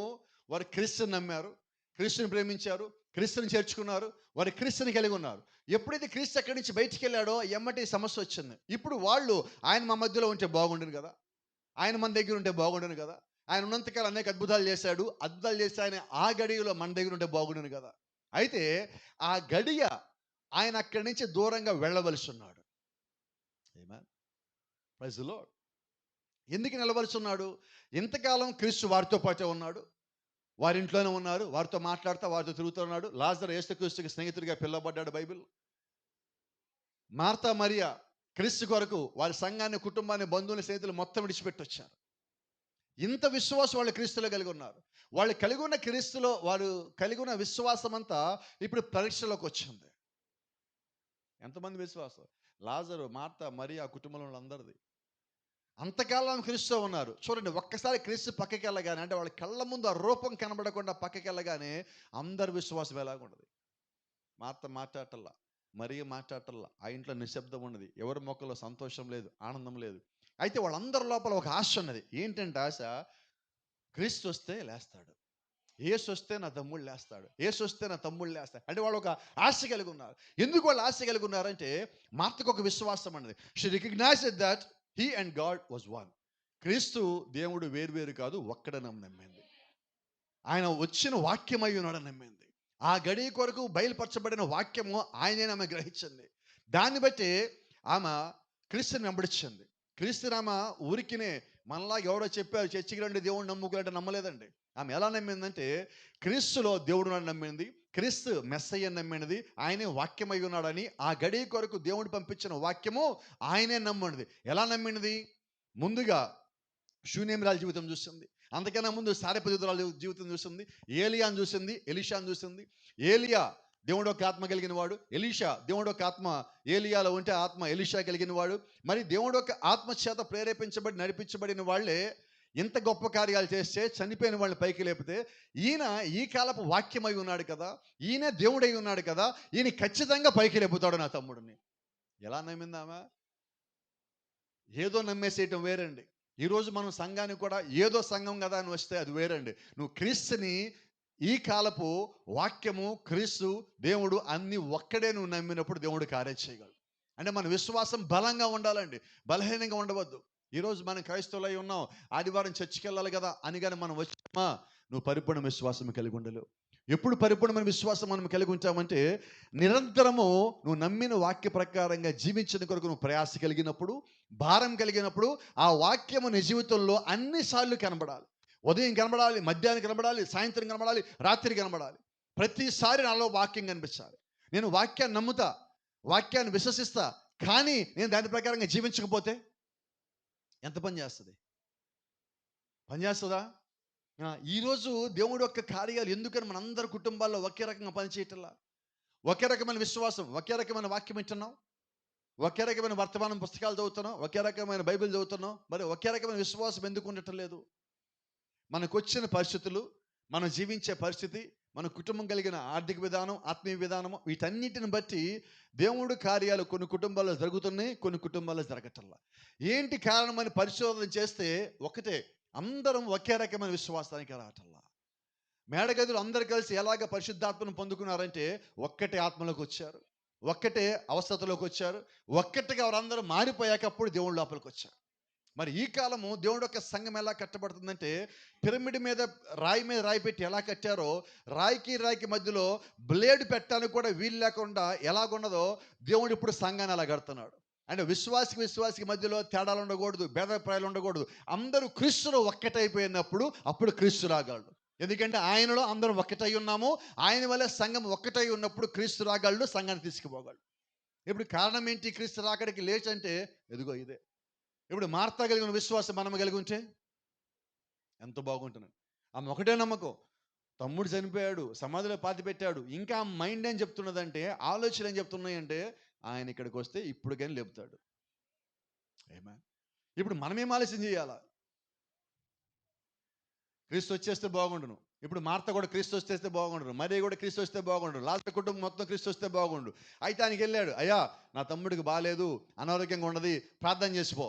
వారు క్రీస్తుని నమ్మారు, క్రీస్తుని ప్రేమించారు, క్రీస్తుని చేర్చుకున్నారు, వారు క్రీస్తుని కలిగి ఉన్నారు. ఎప్పుడైతే క్రీస్తు అక్కడి నుంచి బయటికి వెళ్ళాడో ఎమ్మటి సమస్య వచ్చింది. ఇప్పుడు వాళ్ళు ఆయన మా మధ్యలో ఉంటే బాగుండేది కదా, ఆయన మన దగ్గర ఉంటే బాగుండేది కదా, ఆయన ఉన్నంతకాలం అనేక అద్భుతాలు చేశాడు, అద్భుతాలు చేస్తే ఆయన ఆ గడియలో మన దగ్గర ఉంటే బాగుండేది కదా. అయితే ఆ గడియ ఆయన అక్కడి నుంచి దూరంగా వెళ్ళవలసి ఉన్నాడు. ఆమేన్. Praise the Lord. ఎందుకు నిలవలసి ఉన్నాడు? ఇంతకాలం క్రీస్తు వారితో పాటే ఉన్నాడు, వారింట్లోనే ఉన్నారు, వారితో మాట్లాడుతూ వారితో తిరుగుతూ ఉన్నాడు. లాజరు యేసుక్రీస్తుకి స్నేహితుడిగా పిలువబడ్డాడు బైబిల్. మార్తా మరియా క్రీస్తు కొరకు వారి సంఘాన్ని, కుటుంబాన్ని, బంధువుని, స్నేహితులు మొత్తం విడిచిపెట్టి వచ్చారు. ఇంత విశ్వాసం వాళ్ళు క్రీస్తులో కలిగి ఉన్నారు. వాళ్ళు కలిగి ఉన్న క్రీస్తులో వారు కలిగి ఉన్న విశ్వాసం అంతా ఇప్పుడు పరీక్షలోకి వచ్చింది. ఎంతమంది విశ్వాసం? లాజరు, మార్తా, మరియా కుటుంబంలో అందరిది. అంతకాలం క్రీస్తు ఉన్నారు. చూడండి, ఒక్కసారి క్రీస్తు పక్కకి వెళ్ళగానే, అంటే వాళ్ళ కళ్ళ ముందు ఆ రూపం కనబడకుండా పక్కకి వెళ్ళగానే అందరి విశ్వాసం ఎలాగుండదు. మార్త మాట్లాడటల్లా, మరియ మాట్లాడటల్లా, ఆ ఇంట్లో నిశ్శబ్దం ఉన్నది, ఎవరి మొక్కలో సంతోషం లేదు, ఆనందం లేదు. అయితే వాళ్ళందరి లోపల ఒక ఆశ ఉన్నది. ఏంటంటే ఆశ, క్రీస్తు వస్తే లేస్తాడు, యేసు వస్తే నా తమ్ముళ్ళు లేస్తాడు, యేసు వస్తే నా తమ్ముళ్ళు లేస్తాడు. అంటే వాళ్ళు ఒక ఆశ కలిగి ఉన్నారు. ఎందుకు వాళ్ళు ఆశ కలిగి ఉన్నారంటే, మార్తకు ఒక విశ్వాసం అన్నది. She recognised that he and God was one. క్రీస్తు దేవుడు వేరువేరు కాదు, ఒక్కడని నమ్మింది. ఆయన వచ్చిన వాక్యమై ఉన్నాడని నమ్మింది. ఆ గడి కొరకు బయలుపరచబడిన వాక్యము ఆయనే ఆమె గ్రహించింది. దాన్ని బట్టి ఆమె క్రీస్తుని వెంబడించింది. క్రీస్తునామ ఊరికినే మనలా ఎవరో చెప్పారు చర్చికి రండి దేవుడు నమ్ముకున్నట్టు నమ్మలేదండి. ఆమె ఎలా నమ్మిందంటే, క్రీస్తులో దేవుడు నన్ను నమ్మింది, క్రీస్తు మెస్సయ్య నమ్మినది, ఆయనే వాక్యమై ఉన్నాడని ఆ గడియ కొరకు దేవుడు పంపించిన వాక్యము ఆయనే నమ్మినది. ఎలా నమ్మినది? ముందుగా శూన్యమిరాల జీవితం చూసింది. అంతకన్నా ముందు సారెపదురాల జీవితం చూసింది. ఏలియాను చూసింది, ఎలీషాను చూసింది. ఏలియా దేవుడు ఒక ఆత్మ కలిగిన వాడు, ఎలీషా దేవుడు ఒక ఆత్మ ఏలియాలో ఉంటే ఆత్మ ఎలీషా కలిగిన వాడు. మరి దేవుడు ఒక ఆత్మ చేత ప్రేరేపించబడి నడిపించబడిన వాళ్ళే ఇంత గొప్ప కార్యాలు చేస్తే చనిపోయిన వాళ్ళని పైకి లేపితే, ఈయన ఈ కాలపు వాక్యమై ఉన్నాడు కదా, ఈయన దేవుడై ఉన్నాడు కదా, ఈయన ఖచ్చితంగా పైకి లేపుతాడు నా తమ్ముడిని. ఎలా నమ్మిందామా? ఏదో నమ్మేసేయటం వేరండి. ఈరోజు మనం సంఘానికి కూడా ఏదో సంఘం కదా అని వస్తే అది వేరండి. నువ్వు క్రీస్తుని, ఈ కాలపు వాక్యము, క్రీస్తు, దేవుడు అన్ని ఒక్కడే నువ్వు నమ్మినప్పుడు దేవుడు కార్యం చేయగలడు. అంటే మన విశ్వాసం బలంగా ఉండాలండి, బలహీనంగా ఉండవద్దు. ఈరోజు మనం క్రైస్తవులై ఉన్నాం, ఆదివారం చర్చికి వెళ్ళాలి కదా అని కానీ మనం వచ్చామా, నువ్వు పరిపూర్ణ విశ్వాసం కలిగి ఉండలేవు. ఎప్పుడు పరిపూర్ణమైన విశ్వాసం మనం కలిగి ఉంటామంటే, నిరంతరము నువ్వు నమ్మిన వాక్య ప్రకారంగా జీవించిన కొరకు నువ్వు ప్రయాస కలిగినప్పుడు, భారం కలిగినప్పుడు, ఆ వాక్యము నీ జీవితంలో అన్నిసార్లు కనబడాలి. ఉదయం కనబడాలి, మధ్యాహ్నం కనబడాలి, సాయంత్రం కనబడాలి, రాత్రి కనబడాలి. ప్రతిసారి నాలో వాక్యం కనిపించాలి. నేను వాక్యాన్ని నమ్ముతా, వాక్యాన్ని విశ్వసిస్తా, కానీ నేను దాని ప్రకారంగా జీవించకపోతే ఎంత పని చేస్తుంది? పని చేస్తుందా? ఈరోజు దేవుడు యొక్క కార్యాలు ఎందుకని మనందరి కుటుంబాల్లో ఒకే రకంగా పనిచేయటంలా? ఒకే రకమైన విశ్వాసం, ఒకే రకమైన వాక్యం వింటున్నాం, ఒకే రకమైన వర్తమానం పుస్తకాలు చదువుతున్నాం, ఒకే రకమైన బైబిల్ చదువుతున్నాం, మరి ఒకే రకమైన విశ్వాసం ఎందుకు ఉండటం లేదు? మనకు వచ్చిన పరిస్థితులు, మనం జీవించే పరిస్థితి, మన కుటుంబం కలిగిన ఆర్థిక విధానం, ఆత్మీయ విధానము, వీటన్నిటిని బట్టి దేవుడు కార్యాలు కొన్ని కుటుంబాల్లో జరుగుతున్నాయి, కొన్ని కుటుంబాల్లో జరగటంలా. ఏంటి కారణమని పరిశోధన చేస్తే ఒకటే, అందరం ఒకే రకమైన విశ్వాసానికి రావటంలా. మేడగదులు అందరు కలిసి ఎలాగ పరిశుద్ధాత్మను పొందుకున్నారంటే, ఒక్కటే ఆత్మలోకి వచ్చారు, ఒక్కటే అవస్థతలోకి వచ్చారు, ఒక్కటిగా వారందరూ మారిపోయాక అప్పుడు దేవుడు లోపలికి వచ్చారు. మరి ఈ కాలము దేవుడు యొక్క సంఘం ఎలా కట్టబడుతుందంటే, పిరమిడ్ మీద రాయి పెట్టి ఎలా కట్టారో, రాయికి మధ్యలో బ్లేడ్ పెట్టడానికి కూడా వీలు లేకుండా ఎలాగున్నదో దేవుడు ఇప్పుడు సంఘాన్ని అలా కడుతున్నాడు. అంటే విశ్వాసికి మధ్యలో తేడాలు ఉండకూడదు, భేదప్రాయాలు ఉండకూడదు. అందరూ క్రీస్తులో ఒక్కటైపోయినప్పుడు అప్పుడు క్రీస్తు రాగలడు. ఎందుకంటే ఆయనలో అందరం ఒక్కటై ఉన్నాము. ఆయన వల్ల సంఘం ఒక్కటై ఉన్నప్పుడు క్రీస్తు రాగలడు, సంఘాన్ని తీసుకుపోగలడు. ఇప్పుడు కారణం ఏంటి క్రీస్తు రాకడికి లేచి అంటే, ఎదుగో ఇదే. ఇప్పుడు మార్తా కలిగిన విశ్వాసం మనం కలిగి ఉంటే ఎంత బాగుంటున్నాడు. ఆమె ఒకటే నమ్మకం, తమ్ముడు చనిపోయాడు, సమాధిలో పాతి పెట్టాడు, ఇంకా మైండ్ ఏం చెప్తున్నదంటే, ఆలోచన ఏం చెప్తున్నాయంటే, ఆయన ఇక్కడికి వస్తే ఇప్పుడు కానీ లేపుతాడు. ఏమా ఇప్పుడు మనమేం ఆలోచన చేయాలా? క్రీస్తు వచ్చేస్తే బాగుండును. ఇప్పుడు మార్త కూడా క్రీస్తు వచ్చేస్తే బాగుండరు, మరియ కూడా క్రీస్తు వస్తే బాగుండరు, లాజరు కుటుంబం మొత్తం క్రీస్తు వస్తే బాగుండు. అయితే ఆయనకి వెళ్ళాడు, అయ్యా నా తమ్ముడికి బాగాలేదు, అనారోగ్యంగా ఉన్నది, ప్రార్థన చేసిపో.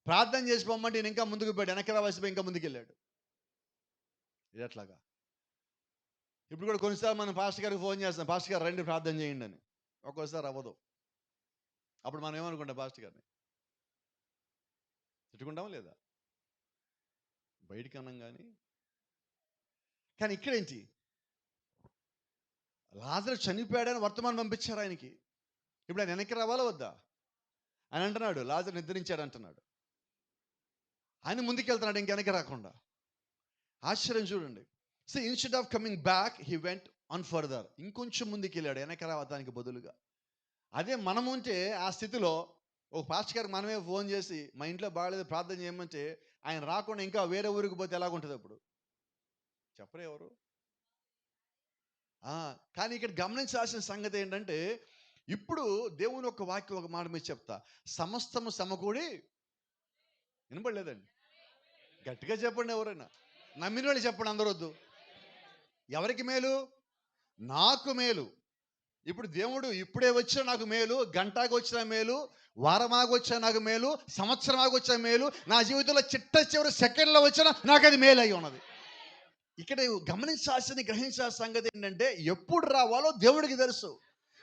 ప్రార్థన చేసిపోమంటే నేను ఇంకా ముందుకు పోయాడు, వెనక్కి రావాల్సిపోయి ఇంకా ముందుకు వెళ్ళాడు. ఇది ఎట్లాగా? ఇప్పుడు కూడా కొన్నిసార్లు మనం పాస్టర్ గారికి ఫోన్ చేస్తాం, పాస్టర్ గారు రండి ప్రార్థన చేయండి అని. ఒక్కోసారి అవ్వదు. అప్పుడు మనం ఏమనుకుంటాం? పాస్టర్ గారిని తిట్టుకుంటామా లేదా? బయటికి అన్నాం కానీ ఇక్కడేంటి, లాజరు చనిపోయాడని వర్తమానం పంపించారు ఆయనకి. ఇప్పుడు ఆయన వెనక్కి రావాలా వద్దా? ఆయన అంటున్నాడు లాజరు నిద్రించాడు అంటున్నాడు. ఆయన ముందుకెళ్తున్నాడు ఇంక వెనక్కి రాకుండా. ఆశ్చర్యం చూడండి. So instead of coming back he went on further. ఇంకొంచెం ముందుకు వెళ్ళాడు వెనక్కి రావడానికి బదులుగా. అదే మనం ఉంటే ఆ స్థితిలో ఒక పాస్టర్ గారికి మనమే ఫోన్ చేసి మా ఇంట్లో బాగాలేదు ప్రార్థన చేయమంటే ఆయన రాకుండా ఇంకా వేరే ఊరికి పోతే ఎలాగుంటుంది అప్పుడు? చెప్పరు ఎవరు. కానీ ఇక్కడ గమనించాల్సిన సంగతి ఏంటంటే, ఇప్పుడు దేవుని ఒక వాక్యం ఒక మాట మీద చెప్తా, సమస్తము సమకూడి, వినపడలేదండి? గట్టిగా చెప్పండి ఎవరైనా, నమ్మిన వాళ్ళు చెప్పండి, అందరూ వద్దు. ఎవరికి మేలు? నాకు మేలు. ఇప్పుడు దేవుడు ఇప్పుడే వచ్చినా నాకు మేలు, గంటకు వచ్చిన మేలు, వారమాగా వచ్చినా నాకు మేలు, సంవత్సరమాగా వచ్చిన మేలు, నా జీవితంలో చిట్ట చివరి సెకండ్లో వచ్చినా నాకు అది మేలు అయి ఉన్నది. ఇక్కడ గమనించాల్సింది, గ్రహించాల్సిన సంగతి ఏంటంటే, ఎప్పుడు రావాలో దేవుడికి తెలుసు.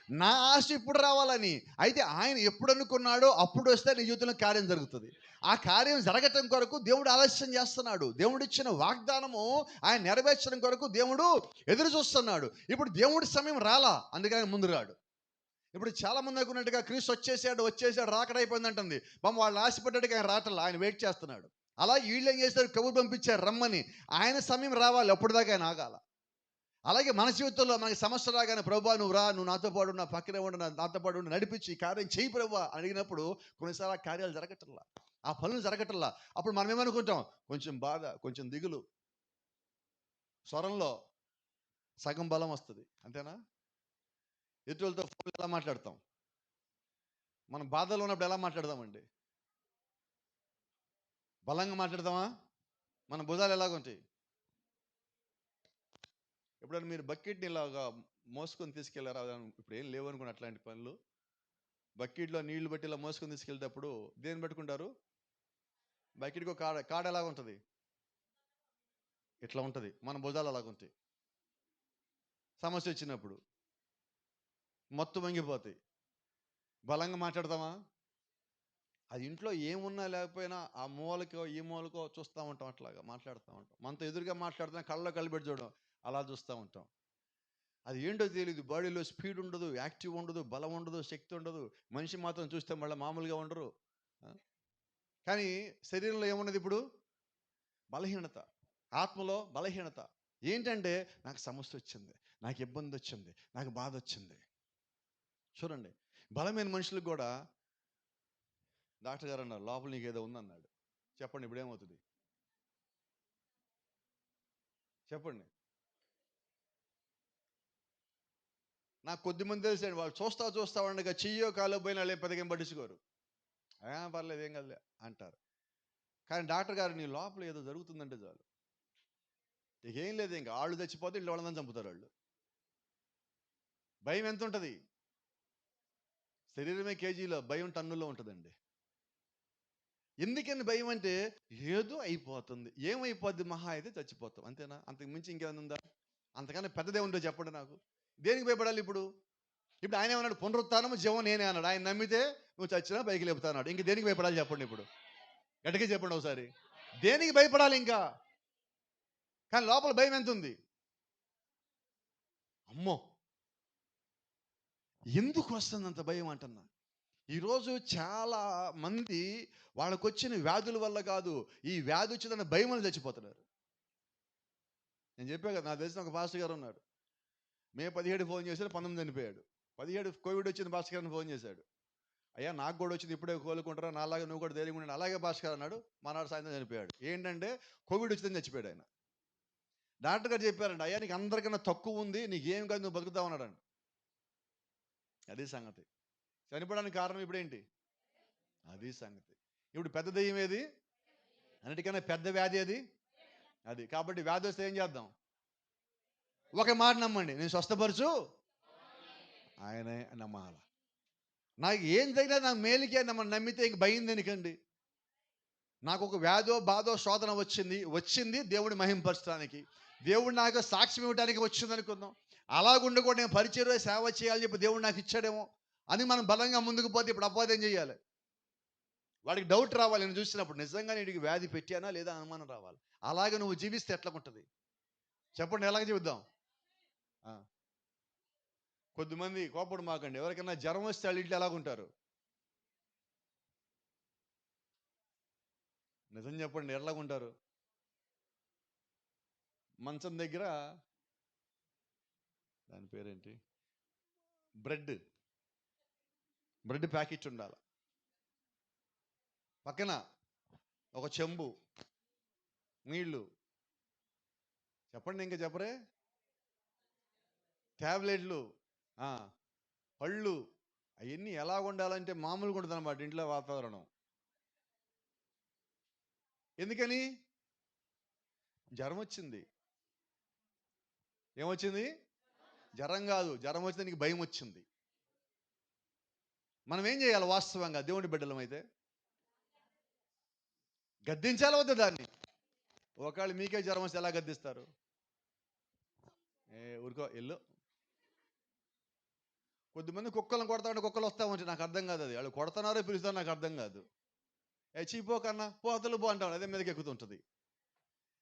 నా ఆశ ఇప్పుడు రావాలని. అయితే ఆయన ఎప్పుడు అనుకున్నాడో అప్పుడు వస్తే నీ జీవితంలో కార్యం జరుగుతుంది. ఆ కార్యం జరగటం కొరకు దేవుడు ఆలస్యం చేస్తున్నాడు. దేవుడు ఇచ్చిన వాగ్దానము ఆయన నెరవేర్చడం కొరకు దేవుడు ఎదురు చూస్తున్నాడు. ఇప్పుడు దేవుడి సమయం రాలా, అందుకని ముందు రాడు. ఇప్పుడు చాలా మంది అనుకున్నట్టుగా క్రీస్తు వచ్చేసాడు రాకడైపోయింది అంటుంది. వాళ్ళు ఆశపడ్డట్టుగా ఆయన రావట్లా, ఆయన వెయిట్ చేస్తున్నాడు. అలా వీళ్ళు ఏం చేశారు? కబురు పంపించారు రమ్మని. ఆయన సమయం రావాలి, అప్పుడు దాకా ఆయన ఆగాల. అలాగే మన జీవితంలో మనకి సమస్య రాగానే ప్రభువా నువ్వు రా, నువ్వు నాతో పాటు నా పక్కనే ఉండి నాతో పాటు ఉండి నడిపించి ఈ కార్యం చేయి ప్రభువా అడిగినప్పుడు కొన్నిసార్లు ఆ కార్యాలు జరగటల్లా, ఆ పనులు జరగటల్లా. అప్పుడు మనం ఏమనుకుంటాం, కొంచెం బాధ, కొంచెం దిగులు, స్వరంలో సగం బలం వస్తుంది. అంతేనా? ఎదుటితో ఫోన్ ఎలా మాట్లాడతాం, మనం బాధలో ఉన్నప్పుడు ఎలా మాట్లాడదామండి? బలంగా మాట్లాడదామా? మన భుజాలు ఎలాగుంటాయి? ఎప్పుడైనా మీరు బకెట్ని ఇలాగా మోసుకొని తీసుకెళ్ళారా? ఇప్పుడు ఏం లేవనుకోండి అట్లాంటి పనులు. బకెట్లో నీళ్లు బట్టి ఇలా మోసుకొని తీసుకెళ్ళేటప్పుడు దేన్ని పట్టుకుంటారు? బకెట్కి కాడ ఎలాగ ఉంటుంది? ఇట్లా ఉంటుంది. మన భుజాలు అలాగుంటాయి. సమస్య వచ్చినప్పుడు మొత్తం వంగిపోతాయి. బలంగా మాట్లాడతామా? అది ఇంట్లో ఏమున్నా లేకపోయినా ఆ మూలకో ఈ మూలకో చూస్తూ ఉంటాం, అట్లాగా మాట్లాడుతూ ఉంటాం. మనతో ఎదురుగా మాట్లాడుతున్నా కళ్ళలో కలిపెట్టి చూడడం, అలా చూస్తూ ఉంటాం. అది ఏంటో తెలియదు. బాడీలో స్పీడ్ ఉండదు, యాక్టివ్ ఉండదు, బలం ఉండదు, శక్తి ఉండదు. మనిషి మాత్రం చూస్తే మళ్ళీ మామూలుగా ఉండరు. కానీ శరీరంలో ఏమున్నది ఇప్పుడు? బలహీనత, ఆత్మలో బలహీనత. ఏంటంటే నాకు సమస్య వచ్చింది, నాకు ఇబ్బంది వచ్చింది, నాకు బాధ వచ్చింది. చూడండి, బలమైన మనుషులకు కూడా డాక్టర్ గారు అన్నారు లోపల నీకు ఏదో ఉందన్నాడు. చెప్పండి ఇప్పుడు ఏమవుతుంది? చెప్పండి. నాకు కొద్దిమంది తెలిసాడు, వాళ్ళు చూస్తా ఉండగా చెయ్యో కాలో పోయినా వాళ్ళు పెద్దగా పట్టించుకోరు. పర్లేదు ఏం కదలే అంటారు. కానీ డాక్టర్ గారు నీ లోపల ఏదో జరుగుతుందంటే చాలు, ఇక ఏం లేదు, ఇంకా వాళ్ళు చచ్చిపోతే ఇళ్ళు వాళ్ళని చంపుతారు వాళ్ళు. భయం ఎంత ఉంటుంది? శరీరమే కేజీలో, భయం టన్నుల్లో ఉంటుందండి. ఎందుకని భయం అంటే ఏదో అయిపోతుంది. ఏమైపోద్ది? మహా అయితే చచ్చిపోతాం, అంతేనా? అంతకు మించి ఇంకేమైనా ఉందా? అంతకన్నా పెద్దదే ఉందో చెప్పండి నాకు. దేనికి భయపడాలి ఇప్పుడు? ఇప్పుడు ఆయన ఏమన్నాడు? పునరుత్థానము జీవం నేనే అన్నాడు. ఆయన నమ్మితే నువ్వు చచ్చినా పైకి లేపుతా అన్నాడు. ఇంక దేనికి భయపడాలి చెప్పండి? ఇప్పుడు గట్టిగా చెప్పండి ఒకసారి. దేనికి భయపడాలి ఇంకా? కానీ లోపల భయం ఎంత ఉంది? అమ్మో, ఎందుకు వస్తుంది అంత భయం అంటున్నా. ఈరోజు చాలా మంది వాళ్ళకు వచ్చిన వ్యాధుల వల్ల కాదు, ఈ వ్యాధి వచ్చిందన్న భయం వల్ల చచ్చిపోతున్నారు. నేను చెప్పా కదా, నాకు తెలిసిన ఒక పాస్టర్ గారు ఉన్నాడు. మే 17 ఫోన్ చేశాడు, 19 చనిపోయాడు. 17 కోవిడ్ వచ్చింది, పాస్టర్ గారిని ఫోన్ చేశాడు. అయ్యా నాకు కూడా వచ్చింది, ఇప్పుడే కోలుకుంటారా, నాలాగా నువ్వు కూడా ధైర్యంగా ఉండండి. అలాగే పాస్టర్ గారు అన్నాడు. మనాడు సాయంత్రం చనిపోయాడు. ఏంటంటే కోవిడ్ వచ్చిందని చచ్చిపోయాడు ఆయన. డాక్టర్ గారు చెప్పారండి, అయ్యా నీకు అందరికన్నా తక్కువ ఉంది, నీకేం కాదు, నువ్వు బతుకుతావు అన్నాడు. అది సంగతి. చనిపోవడానికి కారణం ఇప్పుడు ఏంటి? అది సంగతి. ఇప్పుడు పెద్ద దెయ్యం ఏది? అన్నిటికన్నా పెద్ద వ్యాధి అది. అది కాబట్టి వ్యాధి వస్తే ఏం చేద్దాం? ఒక మాట నమ్మండి, నేను స్వస్థపరచు ఆయనే నమ్మాల. నాకు ఏం తగినా నాకు మేలుకే నమ్మితే ఇంక భయం దేనికండి? నాకు ఒక వ్యాధో బాధో శోధన వచ్చింది దేవుడిని మహింపరచడానికి, దేవుడు నాకు సాక్ష్యం ఇవ్వడానికి వచ్చింది అనుకుందాం. అలాగుండి కూడా నేను పరిచర్య సేవ చేయాలని చెప్పి దేవుడు నాకు ఇచ్చాడేమో అని మనం బలంగా ముందుకు పోతే ఇప్పుడు అపవాదం చేయాలి. వాడికి డౌట్ రావాలి, నేను చూసినప్పుడు నిజంగా నీడికి వ్యాధి పెట్టానా లేదా అనుమానం రావాలి. అలాగే నువ్వు జీవిస్తే ఎట్లా ఉంటుంది చెప్పండి? ఎలాగ జీవిద్దాం? కొద్దిమంది కోపడు మాకండి, ఎవరికైనా జ్వరం వస్తే వాళ్ళ ఇంట్లో ఎలాగుంటారు? నిజం చెప్పండి, ఎలాగుంటారు? మంచం దగ్గర దాని పేరేంటి, బ్రెడ్ ప్యాకెట్ ఉండాలి, పక్కన ఒక చెంబు నీళ్ళు. చెప్పండి, ఇంకా చెప్పరే? ట్యాబ్లెట్లు, పళ్ళు, అవన్నీ ఎలా ఉండాలంటే మామూలుగా ఉంటుంది అన్నమాట ఇంట్లో వాతావరణం. ఎందుకని? జ్వరం వచ్చింది. ఏమొచ్చింది? జ్వరం కాదు, జ్వరం వచ్చింది నీకు భయం వచ్చింది. మనం ఏం చేయాలి? వాస్తవంగా దేవుడి బిడ్డలం అయితే గద్దించాలి వద్ద దాన్ని. ఒకవేళ మీకే జ్వరం వస్తే ఎలా గద్దిస్తారు? ఊరుకో ఎల్లు. కొద్దిమంది కుక్కలను కొడతా ఉంటే కుక్కలు వస్తా ఉంటాయి, నాకు అర్థం కాదు. అది వాళ్ళు కొడుతున్నారో పిలుస్తారో నాకు అర్థం కాదు. చీపోకన్నా పోతలు పో అంటాం, అదే మీదకి ఎక్కుతుంటుంది.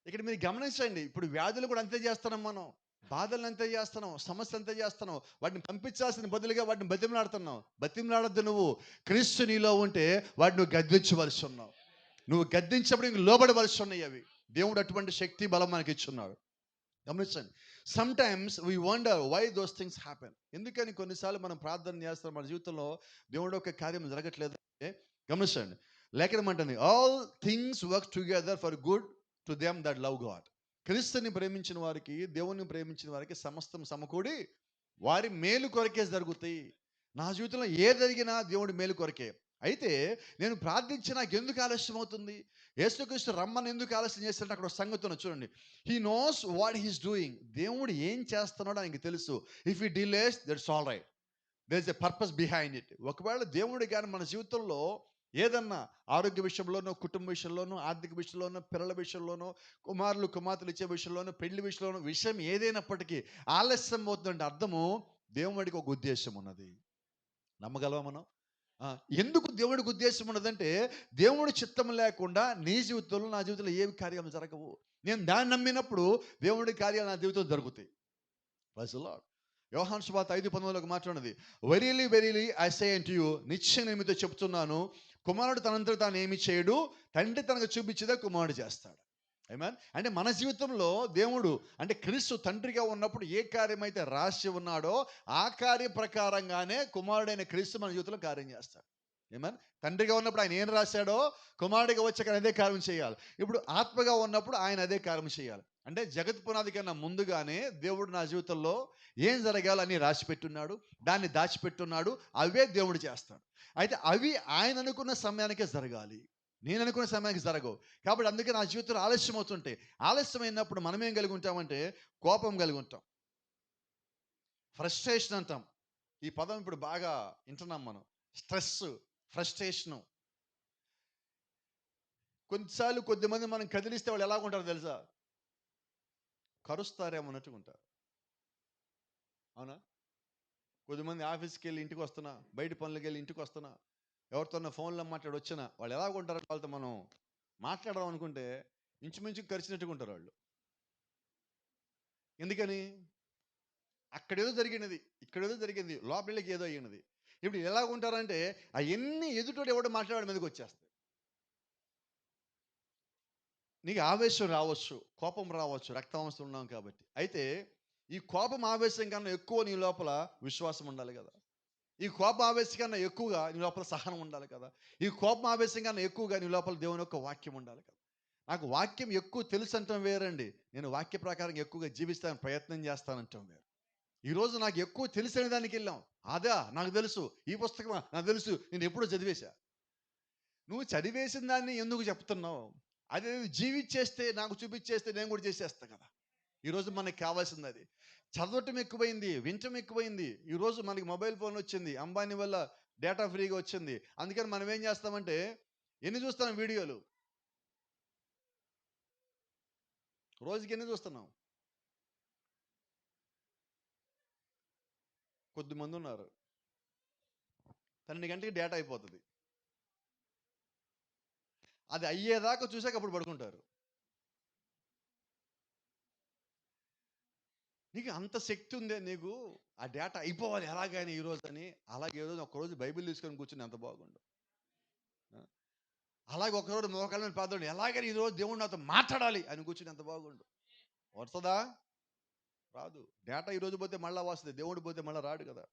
ఇక్కడ మీరు గమనించండి, ఇప్పుడు వ్యాధులు కూడా అంతే చేస్తున్నాం మనం, బాధలను అంతే చేస్తున్నాం, సమస్యలు అంతే చేస్తున్నాం. వాటిని పంపించాల్సిన బదులుగా వాటిని బతిమలాడుతున్నావు. బతిమలాడద్దు. నువ్వు క్రీస్తు నీలో ఉంటే వాటిని నువ్వు గద్దించవలసి ఉన్నావు. నువ్వు గద్దించినప్పుడు ఇంక లోబడవలసి ఉన్నాయి అవి. దేవుడు అటువంటి శక్తి బలం మనకి ఇచ్చున్నాడు. గమనించండి, sometimes we wonder why those things happen. ఎందుకని కొన్నిసార్లు మనం ప్రార్థన చేస్తాం, మన జీవితంలో దేవుడు ఒక కార్యం జరగట్లేదు అంటే గమనించండి. లేఖనం అంటుంది all things work together for good to them that love God. క్రీస్తుని ప్రేమించిన వారికి, దేవుని ప్రేమించిన వారికి సమస్తం సమకూడి వారి మేలు కొరకే జరుగుతాయి. నా జీవితంలో ఏ జరిగినా దేవుడి మేలు కొరకే. అయితే నేను ప్రార్థించి నాకు ఎందుకు ఆలస్యం అవుతుంది, యేసుక్రీస్తు రమ్మని ఎందుకు ఆలస్యం చేస్తారంటే అక్కడ ఒక సంగతి ఉన్నది చూడండి. He knows what he's doing. దేవుడు ఏం చేస్తున్నాడో ఆయనకి తెలుసు. If he delays that's all right, there is a purpose behind it. ఒకవేళ దేవుడు కానీ మన జీవితంలో ఏదన్నా ఆరోగ్య విషయంలోనో, కుటుంబ విషయంలోనో, ఆర్థిక విషయంలోనో, పిల్లల విషయంలోనో, కుమారులు కుమార్తెలు ఇచ్చే విషయంలోనో, పెళ్లి విషయంలోనో, విషయం ఏదైనప్పటికీ ఆలస్యం అవుతుందంటే అర్థము దేవుడికి ఒక ఉద్దేశం ఉన్నది. నమ్మగలవా మనం? ఎందుకు దేవుడికి ఉద్దేశం ఉన్నదంటే దేవుడి చిత్తం లేకుండా నీ జీవితంలో, నా జీవితంలో ఏవి కార్యాలు జరగవు. నేను దాన్ని నమ్మినప్పుడు దేవుడి కార్యాలు నా జీవితంలో జరుగుతాయి. Praise the Lord. యోహాను సువార్త 5:19 మాట్లాడినది, verily verily I say unto you, నిశ్చయం మీతో చెప్తున్నాను, కుమారుడు తనంతట తాను ఏమి చేయడు, తండ్రి తనకు చూపించేదే కుమారుడు చేస్తాడు. ఆమేన్. అంటే మన జీవితంలో దేవుడు అంటే క్రీస్తు తండ్రిగా ఉన్నప్పుడు ఏ కార్యమైతే రాసి ఉన్నాడో ఆ కార్య ప్రకారంగానే కుమారుడైన క్రీస్తు మన జీవితంలో కార్యం చేస్తాడు. ఆమేన్. తండ్రిగా ఉన్నప్పుడు ఆయన ఏం రాశాడో కుమారుడిగా వచ్చాక అదే కార్యం చేయాలి. ఇప్పుడు ఆత్మగా ఉన్నప్పుడు ఆయన అదే కార్యం చేయాలి. అంటే జగత్ పునాది కన్నా ముందుగానే దేవుడు నా జీవితంలో ఏం జరగాలని రాసి పెట్టున్నాడు, దాన్ని దాచిపెట్టున్నాడు. అవే దేవుడు చేస్తాడు. అయితే అవి ఆయన అనుకున్న సమయానికే జరగాలి, నేను అనుకున్న సమయానికి జరగవు. కాబట్టి అందుకే నా జీవితంలో ఆలస్యం అవుతుంటే, ఆలస్యం అయినప్పుడు మనం ఏం కలిగి ఉంటామంటే కోపం కలిగి ఉంటాం, ఫ్రస్ట్రేషన్ అంటాం. ఈ పదం ఇప్పుడు బాగా వింటున్నాం మనం. Stress, frustration. కొన్నిసార్లు కొద్దిమంది మనం కదిలిస్తే వాళ్ళు ఎలా ఉంటారో తెలుసా? కరుస్తారేమో అన్నట్టుగా ఉంటారు. అవునా? కొద్దిమంది ఆఫీస్కి వెళ్ళి ఇంటికి వస్తున్నా, బయట పనులకి వెళ్ళి ఇంటికి వస్తున్నా, ఎవరితోన్నా ఫోన్లో మాట్లాడి వచ్చినా వాళ్ళు ఎలా ఉంటారు, వాళ్ళతో మనం మాట్లాడదాం అనుకుంటే ఇంచుమించు కరిచినట్టుగా ఉంటారు వాళ్ళు. ఎందుకని? అక్కడేదో జరిగినది, ఇక్కడేదో జరిగింది, లోపలికి ఏదో అయ్యినది. ఇప్పుడు ఎలా ఉంటారంటే అవన్నీ ఎదుటోడు ఎవడో మాట్లాడే మీదకి వచ్చేస్తాయి. నీకు ఆవేశం రావచ్చు, కోపం రావచ్చు, రక్తమాంసం ఉన్నాం కాబట్టి. అయితే ఈ కోపం ఆవేశం కన్నా ఎక్కువ నీ లోపల విశ్వాసం ఉండాలి కదా. ఈ కోపం ఆవేశం కన్నా ఎక్కువగా నీ లోపల సహనం ఉండాలి కదా. ఈ కోపం ఆవేశం కన్నా ఎక్కువగా నీ లోపల దేవుని యొక్క వాక్యం ఉండాలి కదా. నాకు వాక్యం ఎక్కువ తెలుసు అంటాం వేరండి, నేను వాక్య ప్రకారం ఎక్కువగా జీవిస్తాను ప్రయత్నం చేస్తానంటాం వేరు. ఈరోజు నాకు ఎక్కువ తెలిసిన దానికి వెళ్ళాం. అదా నాకు తెలుసు, ఈ పుస్తకం నాకు తెలుసు, నేను ఎప్పుడో చదివేశా. నువ్వు చదివేసిన దాన్ని ఎందుకు చెప్తున్నావు? అదే జీవించేస్తే, నాకు చూపించేస్తే నేను కూడా చేసేస్తా కదా. ఈరోజు మనకి కావాల్సింది అది. చదవటం ఎక్కువైంది, వినటం ఎక్కువైంది. ఈరోజు మనకి మొబైల్ ఫోన్ వచ్చింది, అంబానీ వల్ల డేటా ఫ్రీగా వచ్చింది. అందుకని మనం ఏం చేస్తామంటే ఎన్ని చూస్తాం వీడియోలు, రోజుకి ఎన్ని చూస్తున్నాం? కొద్దిమంది ఉన్నారు 12 గంటలకి డేటా అయిపోతుంది. అది అయ్యేదాకా చూసాక అప్పుడు పడుకుంటారు. నీకు అంత శక్తి ఉందే, నీకు ఆ డేటా అయిపోవాలి ఎలాగైనా ఈరోజు అని. అలాగే ఈరోజు ఒకరోజు బైబిల్ తీసుకొని కూర్చుని ఎంత బాగుండు. అలాగే ఒకరోజు మోకాళ్ళ మీద పాదాలు ఎలాగైనా ఈరోజు దేవుడు నాతో మాట్లాడాలి అని కూర్చుని ఎంత బాగుండు. వస్తుందా? రాదు. డేటా ఈరోజు పోతే మళ్ళీ వస్తుంది, దేవుడు పోతే మళ్ళీ రాడు కదా.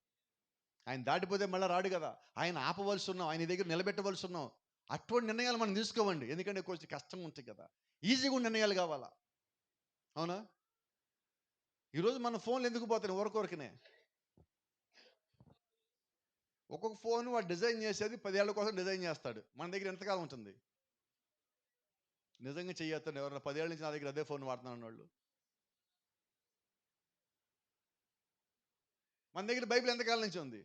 ఆయన దాటిపోతే మళ్ళీ రాడు కదా. ఆయన ఆపవలసి ఉన్నాం, ఆయన దగ్గర నిలబెట్టవలసి ఉన్నాం. అటువంటి నిర్ణయాలు మనం తీసుకోవండి, ఎందుకంటే కొంచెం కష్టంగా ఉంటాయి కదా. ఈజీగా నిర్ణయాలు కావాలా. అవునా? ఈరోజు మన ఫోన్లు ఎందుకు పోతాయి? ఊరకొరకనే. ఒక్కొక్క ఫోన్ వాడు డిజైన్ చేసేది 10 ఏళ్ల కోసం డిజైన్ చేస్తాడు. మన దగ్గర ఎంతకాలం ఉంటుంది? నిజంగా చెయ్యొద్దండి ఎవరైనా 10 ఏళ్ళ నుంచి నా దగ్గర అదే ఫోన్ వాడుతున్నాను వాళ్ళు. మన దగ్గర బైబిల్ ఎంతకాలం నుంచి ఉంది?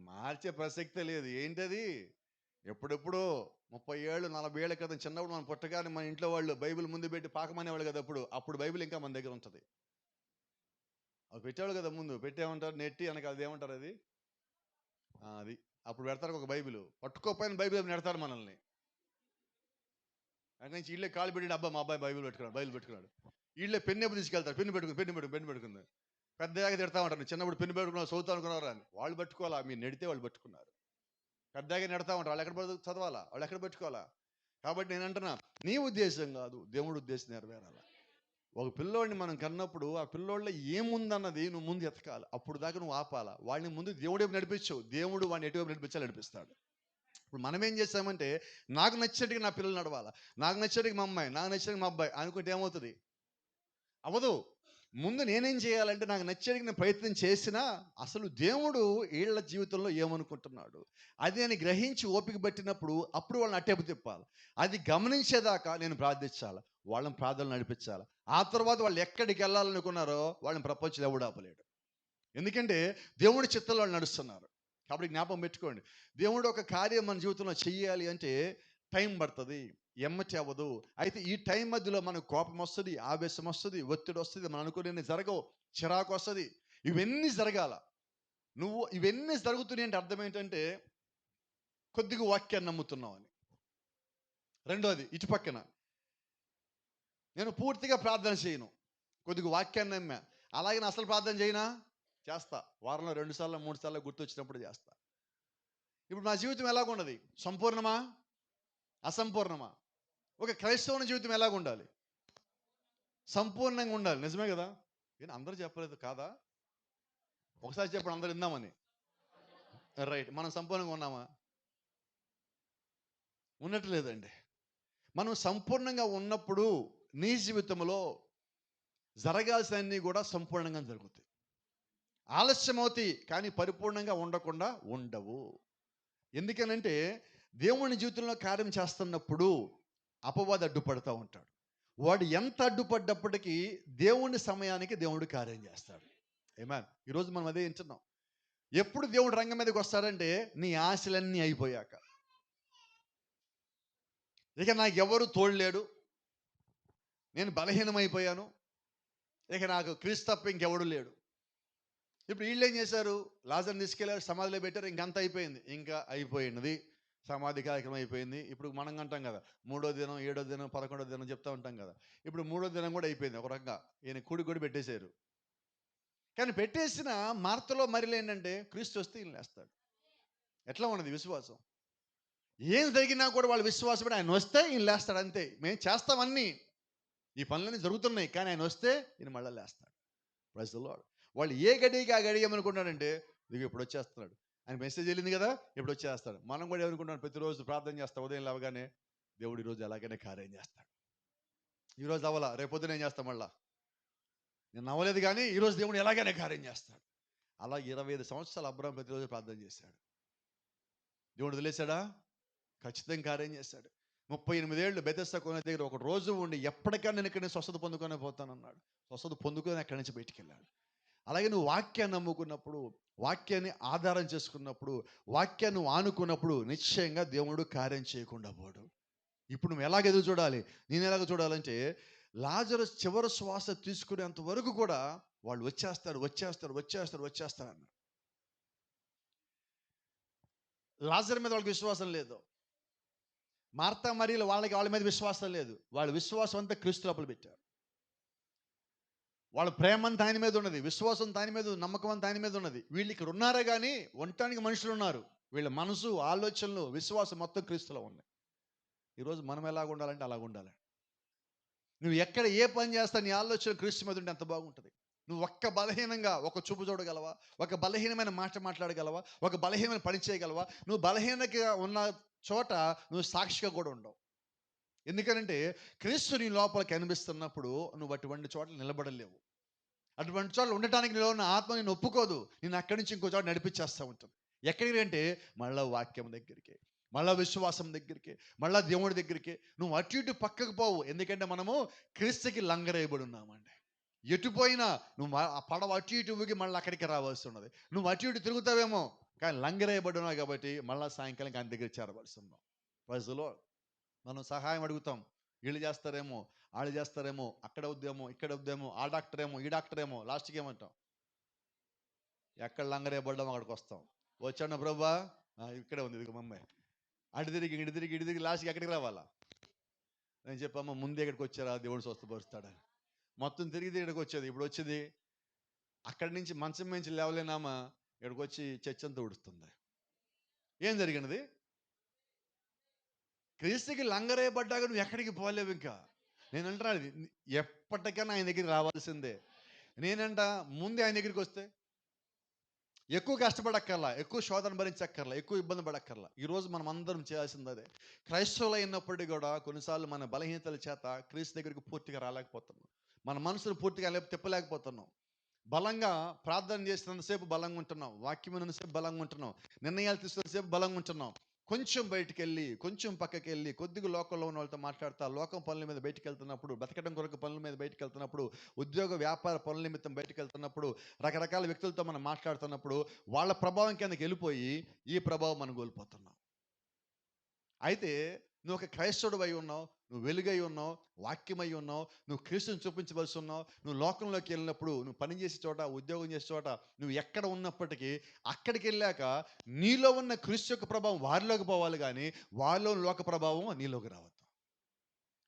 మార్చే ప్రసక్తే లేదు. ఏంటది? ఎప్పుడెప్పుడు 30 ఏళ్ళు 40 ఏళ్ల క్రితం చిన్నప్పుడు మనం పుట్టగానే మన ఇంట్లో వాళ్ళు బైబిల్ ముందు పెట్టి పాకమనేవాళ్ళు కదా. అప్పుడు బైబిల్ ఇంకా మన దగ్గర ఉంటుంది. అది పెట్టేవాళ్ళు కదా ముందు. పెట్టేమంటారు నెట్టి అనక అది ఏమంటారు అది? అది అప్పుడు పెడతారు ఒక బైబిల్. పట్టుకోపోయిన బైబిల్ పెడతారు మనల్ని. అక్కడి నుంచి ఇళ్ళే కాలు పెట్టి అబ్బా మా అబ్బాయి బైబిల్ పెట్టుకున్నాడు. వీళ్ళే పెన్ను ఎప్పుడు తీసుకెళ్తారు, పెన్ను పెట్టుకుంది. పెద్దగా తిడతా ఉంటారు, చిన్నప్పుడు పెన్ను పెట్టుకున్నారు చదువుతా అనుకున్నారు అని. వాళ్ళు పట్టుకోవాలా, మీరు నెడితే వాళ్ళు పట్టుకున్నారు. పెద్దగా నెడతా ఉంటారు, వాళ్ళు ఎక్కడ చదవాలా, వాళ్ళు ఎక్కడ పెట్టుకోవాలా. కాబట్టి నేను అంటున్నా, నీ ఉద్దేశం కాదు, దేవుడు ఉద్దేశం నెరవేరాల. ఒక పిల్లోడిని మనం కన్నప్పుడు ఆ పిల్లోడిలో ఏముందన్నది నువ్వు ముందు ఎతకాలి. అప్పుడు దాకా నువ్వు ఆపాలా. వాడిని ముందు దేవుడి వైపు నడిపించు. దేవుడు వాడిని ఎటువైపు నడిపించాలి నడిపిస్తాడు. ఇప్పుడు మనం ఏం చేస్తామంటే, నాకు నచ్చినట్టుగా నా పిల్లలు నడవాలా, నాకు నచ్చినట్టుగా మా అమ్మాయి, నాకు నచ్చినట్టుగా మా అబ్బాయి అనుకుంటే ఏమవుతుంది? అవ్వదు. ముందు నేనేం చేయాలంటే, నాకు నచ్చేటికి నేను ప్రయత్నం చేసినా అసలు దేవుడు వీళ్ళ జీవితంలో ఏమనుకుంటున్నాడు అది నేను గ్రహించి ఓపిక పట్టినప్పుడు అప్పుడు వాళ్ళని అట్టేపు తిప్పాలి. అది గమనించేదాకా నేను ప్రార్థించాలి, వాళ్ళని ప్రార్థనలు నడిపించాలి. ఆ తర్వాత వాళ్ళు ఎక్కడికి వెళ్ళాలనుకున్నారో వాళ్ళని ప్రపంచంలో ఎవడు ఆపలేడు. ఎందుకంటే దేవుడి చిత్తంలో వాళ్ళు నడుస్తున్నారు. కాబట్టి జ్ఞాపకం పెట్టుకోండి, దేవుడు ఒక కార్యం మన జీవితంలో చెయ్యాలి అంటే టైం పడుతుంది, ఎమ్మటి అవ్వదు. అయితే ఈ టైం మధ్యలో మనకు కోపం వస్తుంది, ఆవేశం వస్తుంది, ఒత్తిడి వస్తుంది, మనం అనుకునే జరగవు, చిరాకు వస్తుంది. ఇవన్నీ జరగాల. నువ్వు ఇవన్నీ జరుగుతున్నాయి అంటే అర్థం ఏంటంటే కొద్దిగా వాక్యాన్ని నమ్ముతున్నావు అని. రెండోది, ఇటు పక్కన నేను పూర్తిగా ప్రార్థన చేయను, కొద్దిగా వాక్యాన్ని నమ్మా, అలాగే నేను అసలు ప్రార్థన చేయనా, చేస్తా. వారంలో 2 సార్లు 3 సార్లు గుర్తొచ్చినప్పుడు చేస్తా. ఇప్పుడు నా జీవితం ఎలాగున్నది? సంపూర్ణమా, అసంపూర్ణమా? ఒక క్రైస్తవుని జీవితం ఎలాగుండాలి? సంపూర్ణంగా ఉండాలి. నిజమే కదా? ఏంటి అందరూ చెప్పలేదు కాదా? ఒకసారి చెప్పండి, అందరూ విందామని. రైట్. మనం సంపూర్ణంగా ఉన్నామా? ఉన్నట్టు లేదండి. మనం సంపూర్ణంగా ఉన్నప్పుడు నీ జీవితంలో జరగాల్సినవన్నీ కూడా సంపూర్ణంగా జరుగుతాయి. ఆలస్యమవుతాయి కానీ పరిపూర్ణంగా ఉండకుండా ఉండవు. ఎందుకనంటే దేవుని జీవితంలో కార్యం చేస్తున్నప్పుడు అపవాది అడ్డుపడుతూ ఉంటాడు. వాడు ఎంత అడ్డుపడ్డప్పటికీ దేవుని సమయానికి దేవుడు కార్యం చేస్తాడు. ఆమేన్. ఈరోజు మనం అదే వింటున్నాం. ఎప్పుడు దేవుడు రంగం మీదకి వస్తాడంటే నీ ఆశలన్నీ అయిపోయాక. ఇక నాకు ఎవరు తోడులేడు, నేను బలహీనమైపోయాను, ఇక నాకు క్రీస్తు తప్ప ఇంకెవడు లేడు. ఇప్పుడు వీళ్ళు ఏం చేశారు? లాజర్ని తీసుకెళ్ళారు, సమాధిలో పెట్టారు, ఇంకంత అయిపోయింది, ఇంకా అయిపోయినది, సమాధి కార్యక్రమం అయిపోయింది. ఇప్పుడు మనం అంటాం కదా, 3వ దినం, 7వ దినం, 11వ దినం చెప్తా ఉంటాం కదా. ఇప్పుడు 3వ దినం కూడా అయిపోయింది ఒక రకంగా. ఈయన కూడి పెట్టేశారు. కానీ పెట్టేసిన మార్తలో మరిలో ఏంటంటే క్రీస్తు వస్తే ఈయన లేస్తాడు. ఎట్లా ఉన్నది విశ్వాసం? ఏం జరిగినా కూడా వాళ్ళ విశ్వాసం ఆయన వస్తే ఈయన లేస్తాడు అంతే. మేము చేస్తామన్నీ, ఈ పనులన్నీ జరుగుతున్నాయి, కానీ ఆయన వస్తే ఈయన మళ్ళీ లేస్తాడు. Praise the Lord. వాళ్ళు ఏ గడికి ఆ గడి ఏమనుకుంటాడంటే ఇదిగో ఇప్పుడు వచ్చేస్తున్నాడు, ఆయన మెసేజ్ వెళ్ళింది కదా, ఇప్పుడు వచ్చేస్తాడు. మనం కూడా ఏమనుకుంటాం, ప్రతిరోజు ప్రార్థన చేస్తాం, ఉదయం లేవగానే దేవుడు ఈరోజు ఎలాగైనా కార్యం చేస్తాడు. ఈరోజు అవ్వాలా, రేపొద్దున ఏం చేస్తాం మళ్ళా, నేను నవ్వలేదు కానీ ఈరోజు దేవుడు ఎలాగైనా కార్యం చేస్తాడు. అలా 25 సంవత్సరాలు అబ్రాహాం ప్రతిరోజు ప్రార్థన చేశాడు. దేవుడు వదిలేశాడా? ఖచ్చితంగా కార్యం చేశాడు. 38 ఏళ్ళు బెతెస్దా కోనే దగ్గర ఒక రోజు ఉండి ఎప్పటికైనా నేను ఇక్కడ స్వస్థత పొందుకొని పోతానన్నాడు. స్వస్థత పొందుకొని అక్కడి నుంచి బయటికి వెళ్ళాడు. అలాగే నువ్వు వాక్యాన్ని నమ్ముకున్నప్పుడు, వాక్యాన్ని ఆధారం చేసుకున్నప్పుడు, వాక్యాన్ని నువ్వు ఆనుకున్నప్పుడు నిశ్చయంగా దేవుడు కార్యం చేయకుండా పోడు. ఇప్పుడు నువ్వు ఎలాగ ఎదురు చూడాలి? నేను ఎలాగ చూడాలంటే లాజరు చివరి శ్వాస తీసుకునేంత వరకు కూడా వాళ్ళు వచ్చేస్తారు అన్నారు. లాజరు మీద వాళ్ళకి విశ్వాసం లేదు. మార్తా మరియలు వాళ్ళ మీద విశ్వాసం లేదు. వాళ్ళ విశ్వాసం అంతా క్రీస్తు లోపల పెట్టారు. వాళ్ళ ప్రేమ అంతా ఆయన మీద ఉన్నది, విశ్వాసం అంతా ఆయన మీద, నమ్మకం అంతా ఆయన మీద ఉన్నది. వీళ్ళు ఇక్కడ ఉన్నారే కానీ ఉండటానికి మనుషులు ఉన్నారు. వీళ్ళ మనసు, ఆలోచనలు, విశ్వాసం మొత్తం క్రీస్తులో ఉన్నాయి. ఈరోజు మనం ఎలాగ ఉండాలంటే అలాగ ఉండాలి. నువ్వు ఎక్కడ ఏ పని చేస్తా నీ ఆలోచన క్రీస్తు మీద ఉంటే ఎంత బాగుంటుంది. నువ్వు ఒక్క బలహీనంగా ఒక చూపు చూడగలవా? ఒక బలహీనమైన మాట మాట్లాడగలవా? ఒక బలహీనమైన పని చేయగలవా? నువ్వు బలహీనగా ఉన్న చోట నువ్వు సాక్షిగా కూడా ఉండవు. ఎందుకంటే క్రీస్తు నీ లోపల కనిపిస్తున్నప్పుడు నువ్వు అటువంటి చోట్ల నిలబడలేవు. అటువంటి చోట్ల ఉండటానికి నీలో ఉన్న ఆత్మ నేను ఒప్పుకోదు. నేను అక్కడి నుంచి ఇంకో చోట నడిపించేస్తూ ఉంటుంది. ఎక్కడికి అంటే మళ్ళా వాక్యం దగ్గరికి, మళ్ళా విశ్వాసం దగ్గరికి, మళ్ళా దేవుడి దగ్గరికి. నువ్వు అటు ఇటు పక్కకు పోవు. ఎందుకంటే మనము క్రీస్తుకి లంగరేయబడి ఉన్నామండి. ఎటుపోయినా నువ్వు ఆ పడవ అటు ఇటు ఊగి మళ్ళీ అక్కడికి రావాల్సి ఉన్నది. నువ్వు అటు ఇటు తిరుగుతావేమో కానీ లంగరేయబడి ఉన్నావు కాబట్టి మళ్ళీ సాయంకాలం ఆయన దగ్గర చేరవలసి ఉన్నావు. ప్రజలో మనం సహాయం అడుగుతాం, వీళ్ళు చేస్తారేమో, వాళ్ళు చేస్తారేమో, అక్కడ వద్దేమో, ఇక్కడ వద్దేమో, ఆ డాక్టర్ ఏమో, ఈ డాక్టర్ ఏమో, లాస్ట్కి ఏమంటాం? ఎక్కడ లంగరేయబడ్డామో అక్కడికి వస్తాం. వచ్చాను ప్రభా, ఇక్కడే ఉంది ఇదిగో మమ్మాయి, అటు తిరిగి ఇటు తిరిగి ఇటు తిరిగి లాస్ట్కి ఎక్కడికి రావాలా? నేను చెప్పమ్మా, ముందే ఇక్కడికి వచ్చారా దేవుడు స్వస్థపరుస్తాడని. మొత్తం తిరిగి ఇక్కడికి వచ్చేది. ఇప్పుడు వచ్చేది అక్కడి నుంచి మంచం మించి లేవలేనామా, ఇక్కడికి వచ్చి చర్చ్ అంతా ఉడుస్తుంది. ఏం జరిగినది? క్రీస్తుకి లంగరేయబడ్డాక నువ్వు ఎక్కడికి పోలేవు. ఇంకా నేనంటున్నా అది ఎప్పటికైనా ఆయన దగ్గరికి రావాల్సిందే. నేనంట ముందే ఆయన దగ్గరికి వస్తే ఎక్కువ కష్టపడక్కర్లా, ఎక్కువ శోధన భరించక్కర్లా, ఎక్కువ ఇబ్బంది పడక్కర్లా. ఈరోజు మనం అందరం చేయాల్సింది అదే. క్రైస్తవులు అయినప్పటికీ కూడా కొన్నిసార్లు మన బలహీనతల చేత క్రీస్తు దగ్గరికి పూర్తిగా రాలేకపోతున్నాం. మన మనసును పూర్తిగా తిప్పలేకపోతున్నాం. బలంగా ప్రార్థన చేసినంతసేపు బలంగా ఉంటున్నాం, వాక్యం ఉన్నంతసేపు బలంగా ఉంటున్నాం, నిర్ణయాలు తీసుకున్నంతసేపు బలంగా ఉంటున్నాం. కొంచెం బయటికి వెళ్ళి, కొంచెం పక్కకి వెళ్ళి, కొద్దిగా లోకంలో ఉన్న వాళ్ళతో మాట్లాడుతా, లోకం పనుల మీద బయటికి వెళ్తున్నప్పుడు, బతకడం కొరకు పనుల మీద బయటికి వెళ్తున్నప్పుడు, ఉద్యోగ వ్యాపార పనుల నిమిత్తం బయటికి వెళ్తున్నప్పుడు, రకరకాల వ్యక్తులతో మనం మాట్లాడుతున్నప్పుడు వాళ్ళ ప్రభావం కిందకి వెళ్ళిపోయి ఈ ప్రభావం మనం కోల్పోతున్నాం. అయితే నువ్వు ఒక క్రైస్తవుడు అయి ఉన్నావు, నువ్వు వెలుగై ఉన్నావు, వాక్యమై ఉన్నావు, నువ్వు క్రీస్తుని చూపించవలసి ఉన్నావు. నువ్వు లోకంలోకి వెళ్ళినప్పుడు, నువ్వు పని చేసే చోట, ఉద్యోగం చేసే చోట, నువ్వు ఎక్కడ ఉన్నప్పటికీ అక్కడికి వెళ్ళాక నీలో ఉన్న క్రీస్తు యొక్క ప్రభావం వారిలోకి పోవాలి, కానీ వారిలో లోక ప్రభావం నీలోకి రావద్దు.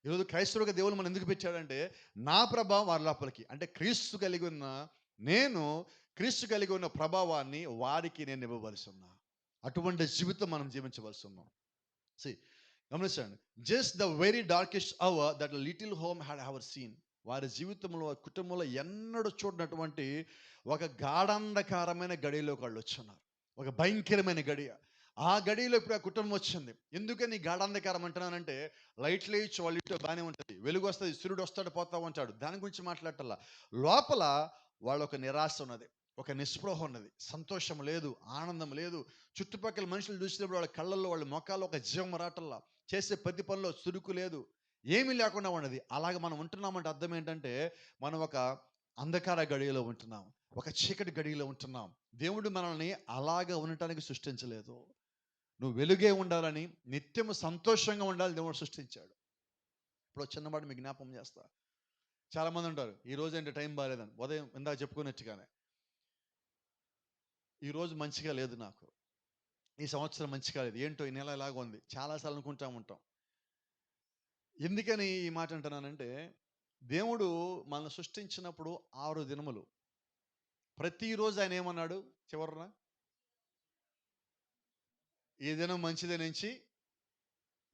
ఈరోజు క్రైస్తవుడిగా దేవుడు మనం ఎందుకు పెట్టాడంటే, నా ప్రభావం వారి లోపలికి, అంటే క్రీస్తు కలిగి ఉన్న నేను, క్రీస్తు కలిగి ఉన్న ప్రభావాన్ని వారికి నేను ఇవ్వవలసి ఉన్నా. అటువంటి జీవితం మనం జీవించవలసి ఉన్నాం. See, గమనించండి. Just the very darkest hour that little home had ever seen. వారి జీవితంలో, కుటుంబంలో ఎన్నడూ చూడనటువంటి ఒక గాఢాంధకారమైన గడియలోకి వాళ్ళు వచ్చున్నారు. ఒక భయంకరమైన గడియ. ఆ గడియలో ఇప్పుడు ఆ కుటుంబం వచ్చింది. ఎందుకని గాఢాంధకారం అంటున్నానంటే, లైట్లు వేయచ్చు, వాళ్ళ ఇంట్లో బాగానే ఉంటుంది, వెలుగు వస్తుంది, సూర్యుడు వస్తాడు పోతా ఉంటాడు, దాని గురించి మాట్లాడటల్లా. లోపల వాళ్ళ ఒక నిరాశ ఉన్నది, ఒక నిస్పృహ ఉన్నది, సంతోషం లేదు, ఆనందం లేదు. చుట్టుపక్కల మనుషులు చూసినప్పుడు వాళ్ళ కళ్ళల్లో, వాళ్ళ మొఖాల్లో ఒక జీవం రాటల్లా, చేసే ప్రతి పనిలో చురుకు లేదు, ఏమీ లేకుండా ఉన్నది. అలాగ మనం ఉంటున్నామంటే అర్థం ఏంటంటే, మనం ఒక అంధకార గడియలో ఉంటున్నాం, ఒక చీకటి గడియలో ఉంటున్నాం. దేవుడు మనల్ని అలాగా ఉండటానికి సృష్టించలేదు. నువ్వు వెలుగే ఉండాలని, నిత్యము సంతోషంగా ఉండాలని దేవుడు సృష్టించాడు. ఇప్పుడు చిన్నమాట మీకు జ్ఞాపకం చేస్తా. చాలామంది ఉంటారు, ఈ రోజు అంటే టైం బాగాలేదని. ఉదయం ఇందాక చెప్పుకున్నట్టుగానే, ఈరోజు మంచిగా లేదు నాకు, ఈ సంవత్సరం మంచిగా లేదు, ఏంటో ఈ నెల ఎలాగ ఉంది, చాలాసార్లు అనుకుంటా ఉంటాం. ఎందుకని ఈ మాట అంటున్నానంటే, దేవుడు మనల్ని సృష్టించినప్పుడు 6 దినములు, ప్రతిరోజు ఆయన ఏమన్నాడు చివరన, ఈ దినం మంచిదే నుంచి,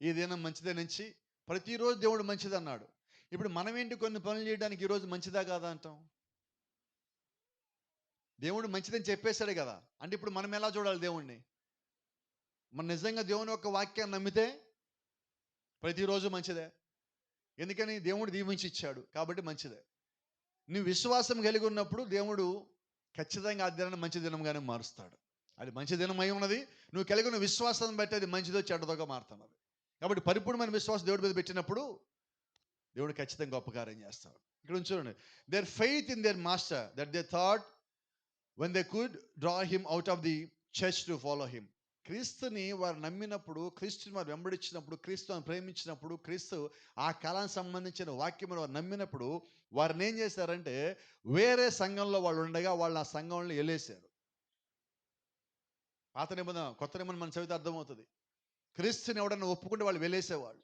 ఈ దినం మంచిదే నుంచి, ప్రతిరోజు దేవుడు మంచిది అన్నాడు. ఇప్పుడు మనం ఏంటి కొన్ని పనులు చేయడానికి ఈరోజు మంచిదా కాదా అంటాం? దేవుడు మంచిదని చెప్పేశాడు కదా, అంటే ఇప్పుడు మనం ఎలా చూడాలి దేవుణ్ణి? మనం నిజంగా దేవుని యొక్క వాక్యాన్ని నమ్మితే ప్రతిరోజు మంచిదే. ఎందుకని? దేవుడు దీవించి ఇచ్చాడు కాబట్టి మంచిదే. నువ్వు విశ్వాసం కలిగి ఉన్నప్పుడు దేవుడు ఖచ్చితంగా ఆ దినాన్ని మంచి దినంగానే మారుస్తాడు. అది మంచి దినం అయి ఉన్నది, నువ్వు కలిగి ఉన్న విశ్వాసం బట్టి అది మంచిదో చెడ్డదోగా మారుతున్నది. కాబట్టి పరిపూర్ణమైన విశ్వాసం దేవుడి మీద పెట్టినప్పుడు దేవుడు ఖచ్చితంగా గొప్ప కార్యం చేస్తాడు. ఇక్కడ చూడండి, their faith in there master that they thought when they could draw him out of the church to follow him. క్రీస్తుని వారు నమ్మినప్పుడు, క్రీస్తుని వారు వెంబడించినప్పుడు, క్రీస్తుని ప్రేమించినప్పుడు, క్రీస్తు ఆ కాలానికి సంబంధించిన వాక్యమును వారు నమ్మినప్పుడు, వారిని ఏం చేశారంటే, వేరే సంఘంలో వాళ్ళు ఉండగా వాళ్ళు ఆ సంఘంలో వెళ్ళేశారు. పాత నిబంధన, కొత్త నిబంధన మన చదివితే అర్థమవుతుంది. క్రీస్తుని ఎవడన్నా ఒప్పుకుంటే వాళ్ళు వెళ్ళేసేవాళ్ళు.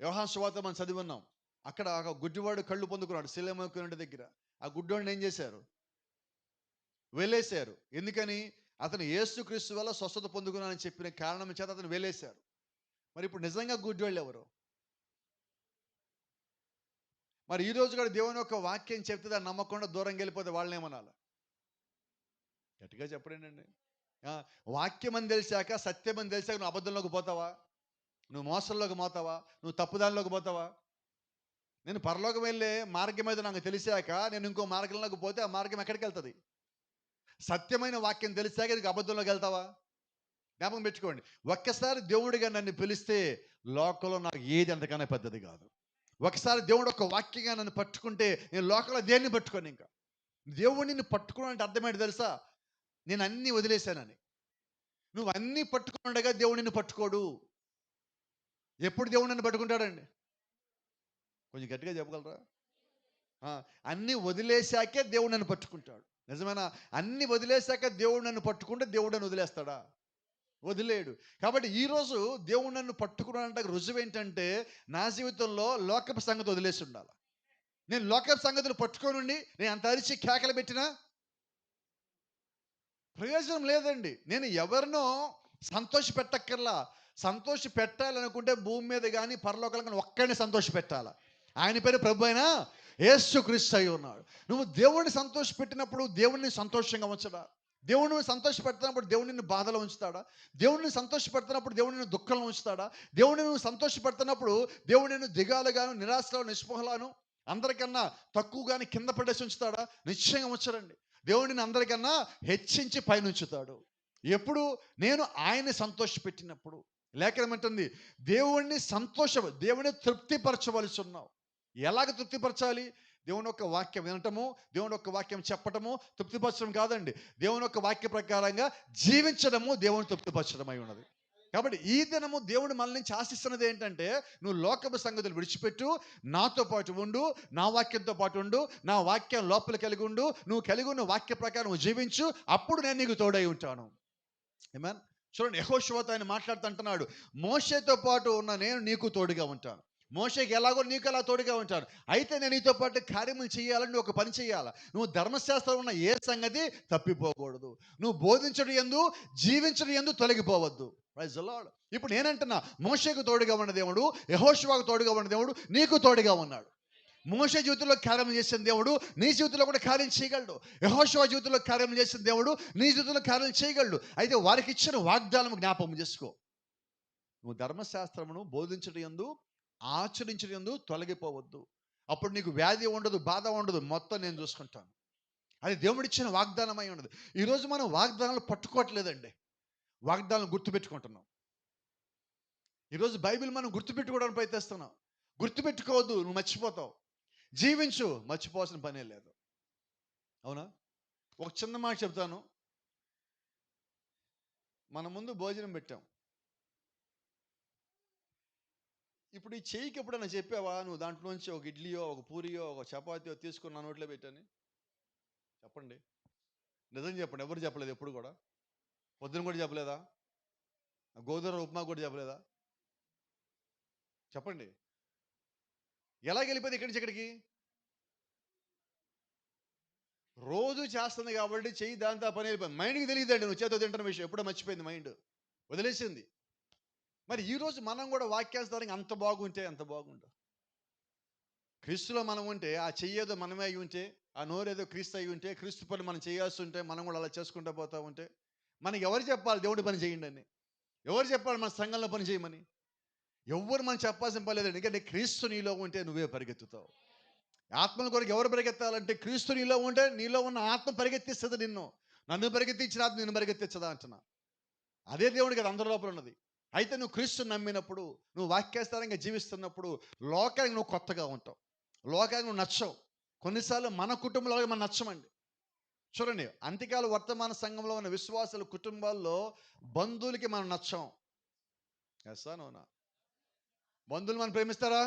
యోహాను సువార్త మనం చదివి ఉన్నాం. అక్కడ ఒక గుడ్డివాడు కళ్ళు పొందుకున్నాడు శిలమోకుని దగ్గర. ఆ గుడ్డివాడిని ఏం చేశారు? వెళ్ళేశారు. ఎందుకని? అతను యేసుక్రీస్తు వల్ల స్వస్థత పొందుకున్నానని చెప్పిన కారణం చేత అతను వెళ్ళేశారు. మరి ఇప్పుడు నిజంగా గుడ్డివాళ్ళు ఎవరు? మరి ఈ రోజు కూడా దేవుని యొక్క వాక్యం చెప్తే దాన్ని నమ్మకుండా దూరంగా వెళ్ళిపోతే వాళ్ళని ఏమనాలి? గట్టిగా చెప్పడేనండి. వాక్యం అని తెలిసాక, సత్యం అని తెలిసాక నువ్వు అబద్ధంలోకి పోతావా? నువ్వు మోసంలోకి పోతావా? నువ్వు తప్పుదారిలోకి పోతావా? నేను పరలోకం వెళ్ళే మార్గం మీద నాకు తెలిసాక నేను ఇంకో మార్గంలోకి పోతే ఆ మార్గం ఎక్కడికి వెళ్తుంది? సత్యమైన వాక్యం తెలిసాక నీకు అబద్ధంలోకి వెళ్తావా? జ్ఞాపకం పెట్టుకోండి. ఒక్కసారి దేవుడిగా నన్ను పిలిస్తే లోకంలో నాకు ఏది అంతకన్నా పెద్దది కాదు. ఒకసారి దేవుడు ఒక వాక్యంగా నన్ను పట్టుకుంటే నేను లోకంలో దేన్ని పట్టుకోను. ఇంకా దేవుడిని నిన్ను పట్టుకోవాలంటే అర్థమేంటి తెలుసా? నేను అన్నీ వదిలేశానని. నువ్వు అన్నీ పట్టుకుండగా దేవుడు నిన్ను పట్టుకోడు. ఎప్పుడు దేవుడు నన్ను పట్టుకుంటాడండి? కొంచెం గట్టిగా చెప్పగలరా? అన్నీ వదిలేశాకే దేవుడు నన్ను పట్టుకుంటాడు. నిజమేనా? అన్నీ వదిలేశాక దేవుడు నన్ను పట్టుకుంటే దేవుడు నన్ను వదిలేస్తాడా? వదిలేడు. కాబట్టి ఈరోజు దేవుడు నన్ను పట్టుకున్నాడంటే రుజువు ఏంటంటే, నా జీవితంలో లోకపు సంగతి వదిలేసి ఉండాలి. నేను లోకపు సంగతులు పట్టుకోనుండి నేను అంత అరిచి కేకలు పెట్టినా ప్రయోజనం లేదండి. నేను ఎవరినో సంతోష పెట్టక్కర్లా. సంతోష పెట్టాలనుకుంటే భూమి మీద కానీ పరలోకాలు కానీ ఒక్కడిని సంతోష పెట్టాలా. ఆయన పేరు ప్రభు అయినా యేసుక్రీస్తు అయి ఉన్నాడు. నువ్వు దేవుణ్ణి సంతోషపెట్టినప్పుడు దేవుణ్ణి సంతోషంగా ఉంచడా? దేవుడిని సంతోషపెడుతున్నప్పుడు దేవుడు నిన్ను బాధలో ఉంచుతాడా? దేవుడిని సంతోషపెడుతున్నప్పుడు దేవుడు నిన్ను దుఃఖంలో ఉంచుతాడా? దేవుడిని నువ్వు సంతోషపెడుతున్నప్పుడు దేవుడు నిన్ను దిగాలుగాను, నిరాశలో, నిస్పృహలను, అందరికన్నా తక్కువగాని కింద పడేసి ఉంచుతాడా? నిశ్చయంగా ఉంచరండి. దేవుడిని అందరికన్నా హెచ్చించి పైన ఉంచుతాడు. ఎప్పుడు? నేను ఆయన్ని సంతోషపెట్టినప్పుడు. లేఖనం అంటుంది, దేవుడిని తృప్తిపరచవలసి ఉన్నావు. ఎలాగ తృప్తిపరచాలి? దేవుని యొక్క వాక్యం వినటము, దేవుని యొక్క వాక్యం చెప్పటము తృప్తిపరచడం కాదండి. దేవుని యొక్క వాక్య ప్రకారంగా జీవించడము దేవుని తృప్తిపరచడం అయి ఉన్నది. కాబట్టి ఈ దినము దేవుడు మనల్ని నుంచి ఆశిస్తున్నది ఏంటంటే, నువ్వు లోకపు సంగతులు విడిచిపెట్టు, నాతో పాటు ఉండు, నా వాక్యంతో పాటు ఉండు, నా వాక్యం లోపల కలిగి ఉండు, నువ్వు కలిగి ఉన్న వాక్య ప్రకారం జీవించు, అప్పుడు నేను నీకు తోడై ఉంటాను. ఆమేన్. చూడండి, యెహోషువతో ఆయన మాట్లాడుతుంటున్నాడు, మోషేతో పాటు ఉన్న నేను నీకు తోడుగా ఉంటాను. మోషేకి ఎలాగో నీకు అలా తోడుగా ఉంటాను. అయితే నేను నీతో పాటు కార్యములు చేయాలని నువ్వు ఒక పని చేయాలా. నువ్వు ధర్మశాస్త్రం ఉన్న ఏ సంగతి తప్పిపోకూడదు. నువ్వు బోధించడం యందు, జీవించడం యందు తొలగిపోవద్దు. Praise the Lord. ఇప్పుడు నేనంటున్నా, మోషేకు తోడుగా ఉన్న దేవుడు, యెహోషువకు తోడుగా ఉన్న దేవుడు నీకు తోడుగా ఉన్నాడు. మోషే జీవితంలో కార్యం చేసిన దేవుడు నీ జీవితంలో కూడా కార్యం చేయగలడు. యెహోషువ జీవితంలో కార్యం చేసిన దేవుడు నీ జీవితంలో కార్యం చేయగలడు. అయితే వారికి ఇచ్చిన వాగ్దానం జ్ఞాపకం చేసుకో. నువ్వు ధర్మశాస్త్రమును బోధించడం యందు, ఆచరించడం యందు తొలగిపోవద్దు. అప్పుడు నీకు వ్యాధి ఉండదు, బాధ ఉండదు, మొత్తం నేను చూసుకుంటాను. అది దేవుడిచ్చిన వాగ్దానమై ఉండదు. ఈరోజు మనం వాగ్దానాలు పట్టుకోవట్లేదండి, వాగ్దానాలు గుర్తుపెట్టుకుంటున్నాం. ఈరోజు బైబిల్ మనం గుర్తుపెట్టుకోవడానికి ప్రయత్నిస్తున్నాం. గుర్తుపెట్టుకోవద్దు, నువ్వు మర్చిపోతావు. జీవించు, మర్చిపోవాల్సిన పనే లేదు. అవునా? ఒక చిన్న మాట చెప్తాను. మన ముందు భోజనం పెట్టాం. ఇప్పుడు ఈ చెయ్యికి ఎప్పుడైనా చెప్పావా, నువ్వు దాంట్లోంచి ఒక ఇడ్లీయో, ఒక పూరియో, ఒక చపాతీయో తీసుకుని నా నోట్లో పెట్టని? చెప్పండి, నిజం చెప్పండి. ఎవరు చెప్పలేదు ఎప్పుడు కూడా? పొద్దున కూడా చెప్పలేదా? గోధుమ ఉప్మా కూడా చెప్పలేదా? చెప్పండి. ఎలా వెళ్ళిపోయింది ఇక్కడి నుంచి ఇక్కడికి? రోజు చేస్తుంది కాబట్టి చెయ్యి దాంతో పని వెళ్ళిపోయింది. మైండ్కి తెలియదండి నువ్వు చేతో తింటున్న విషయం. ఎప్పుడో మర్చిపోయింది, మైండ్ వదిలేసింది. మరి ఈరోజు మనం కూడా వాక్యాస్తానికి అంత బాగుంటే ఎంత బాగుండు. క్రీస్తులో మనం ఉంటే, ఆ చెయ్యేదో మనమే అయి ఉంటే, ఆ నోరేదో క్రీస్తు అయి ఉంటే, క్రీస్తు పని మనం చేయాల్సి ఉంటే, మనం కూడా అలా చేసుకుంటూ పోతా ఉంటే, మనకి ఎవరు చెప్పాలి దేవుడి పని చేయండి అని? ఎవరు చెప్పాలి మన సంఘంలో పని చేయమని? ఎవరు మనం చెప్పాల్సిన పని లేదండి. ఎందుకంటే క్రీస్తు నీలో ఉంటే నువ్వే పరిగెత్తుతావు. ఆత్మల కొరకు ఎవరు పరిగెత్తాలంటే, క్రీస్తు నీలో ఉంటే నీలో ఉన్న ఆత్మ పరిగెత్తిస్తుంది నిన్ను. నన్ను పరిగెత్తించిన ఆత్మ నిన్ను పరిగెత్తించదా అంటున్నా. అదే దేవుడికి అది అందరి లోపల ఉన్నది. అయితే నువ్వు క్రీస్తుని నమ్మినప్పుడు, నువ్వు వాక్యాస్తారంగా జీవిస్తున్నప్పుడు లోకానికి నువ్వు కొత్తగా ఉంటావు, లోకానికి నువ్వు నచ్చవు. కొన్నిసార్లు మన కుటుంబంలో మనం నచ్చమండి. చూడండి, అంత్యకాల వర్తమాన సంఘంలో ఉన్న విశ్వాసుల కుటుంబాల్లో బంధువులకి మనం నచ్చం. ఎస్సానోనా? బంధువులు మనం ప్రేమిస్తారా?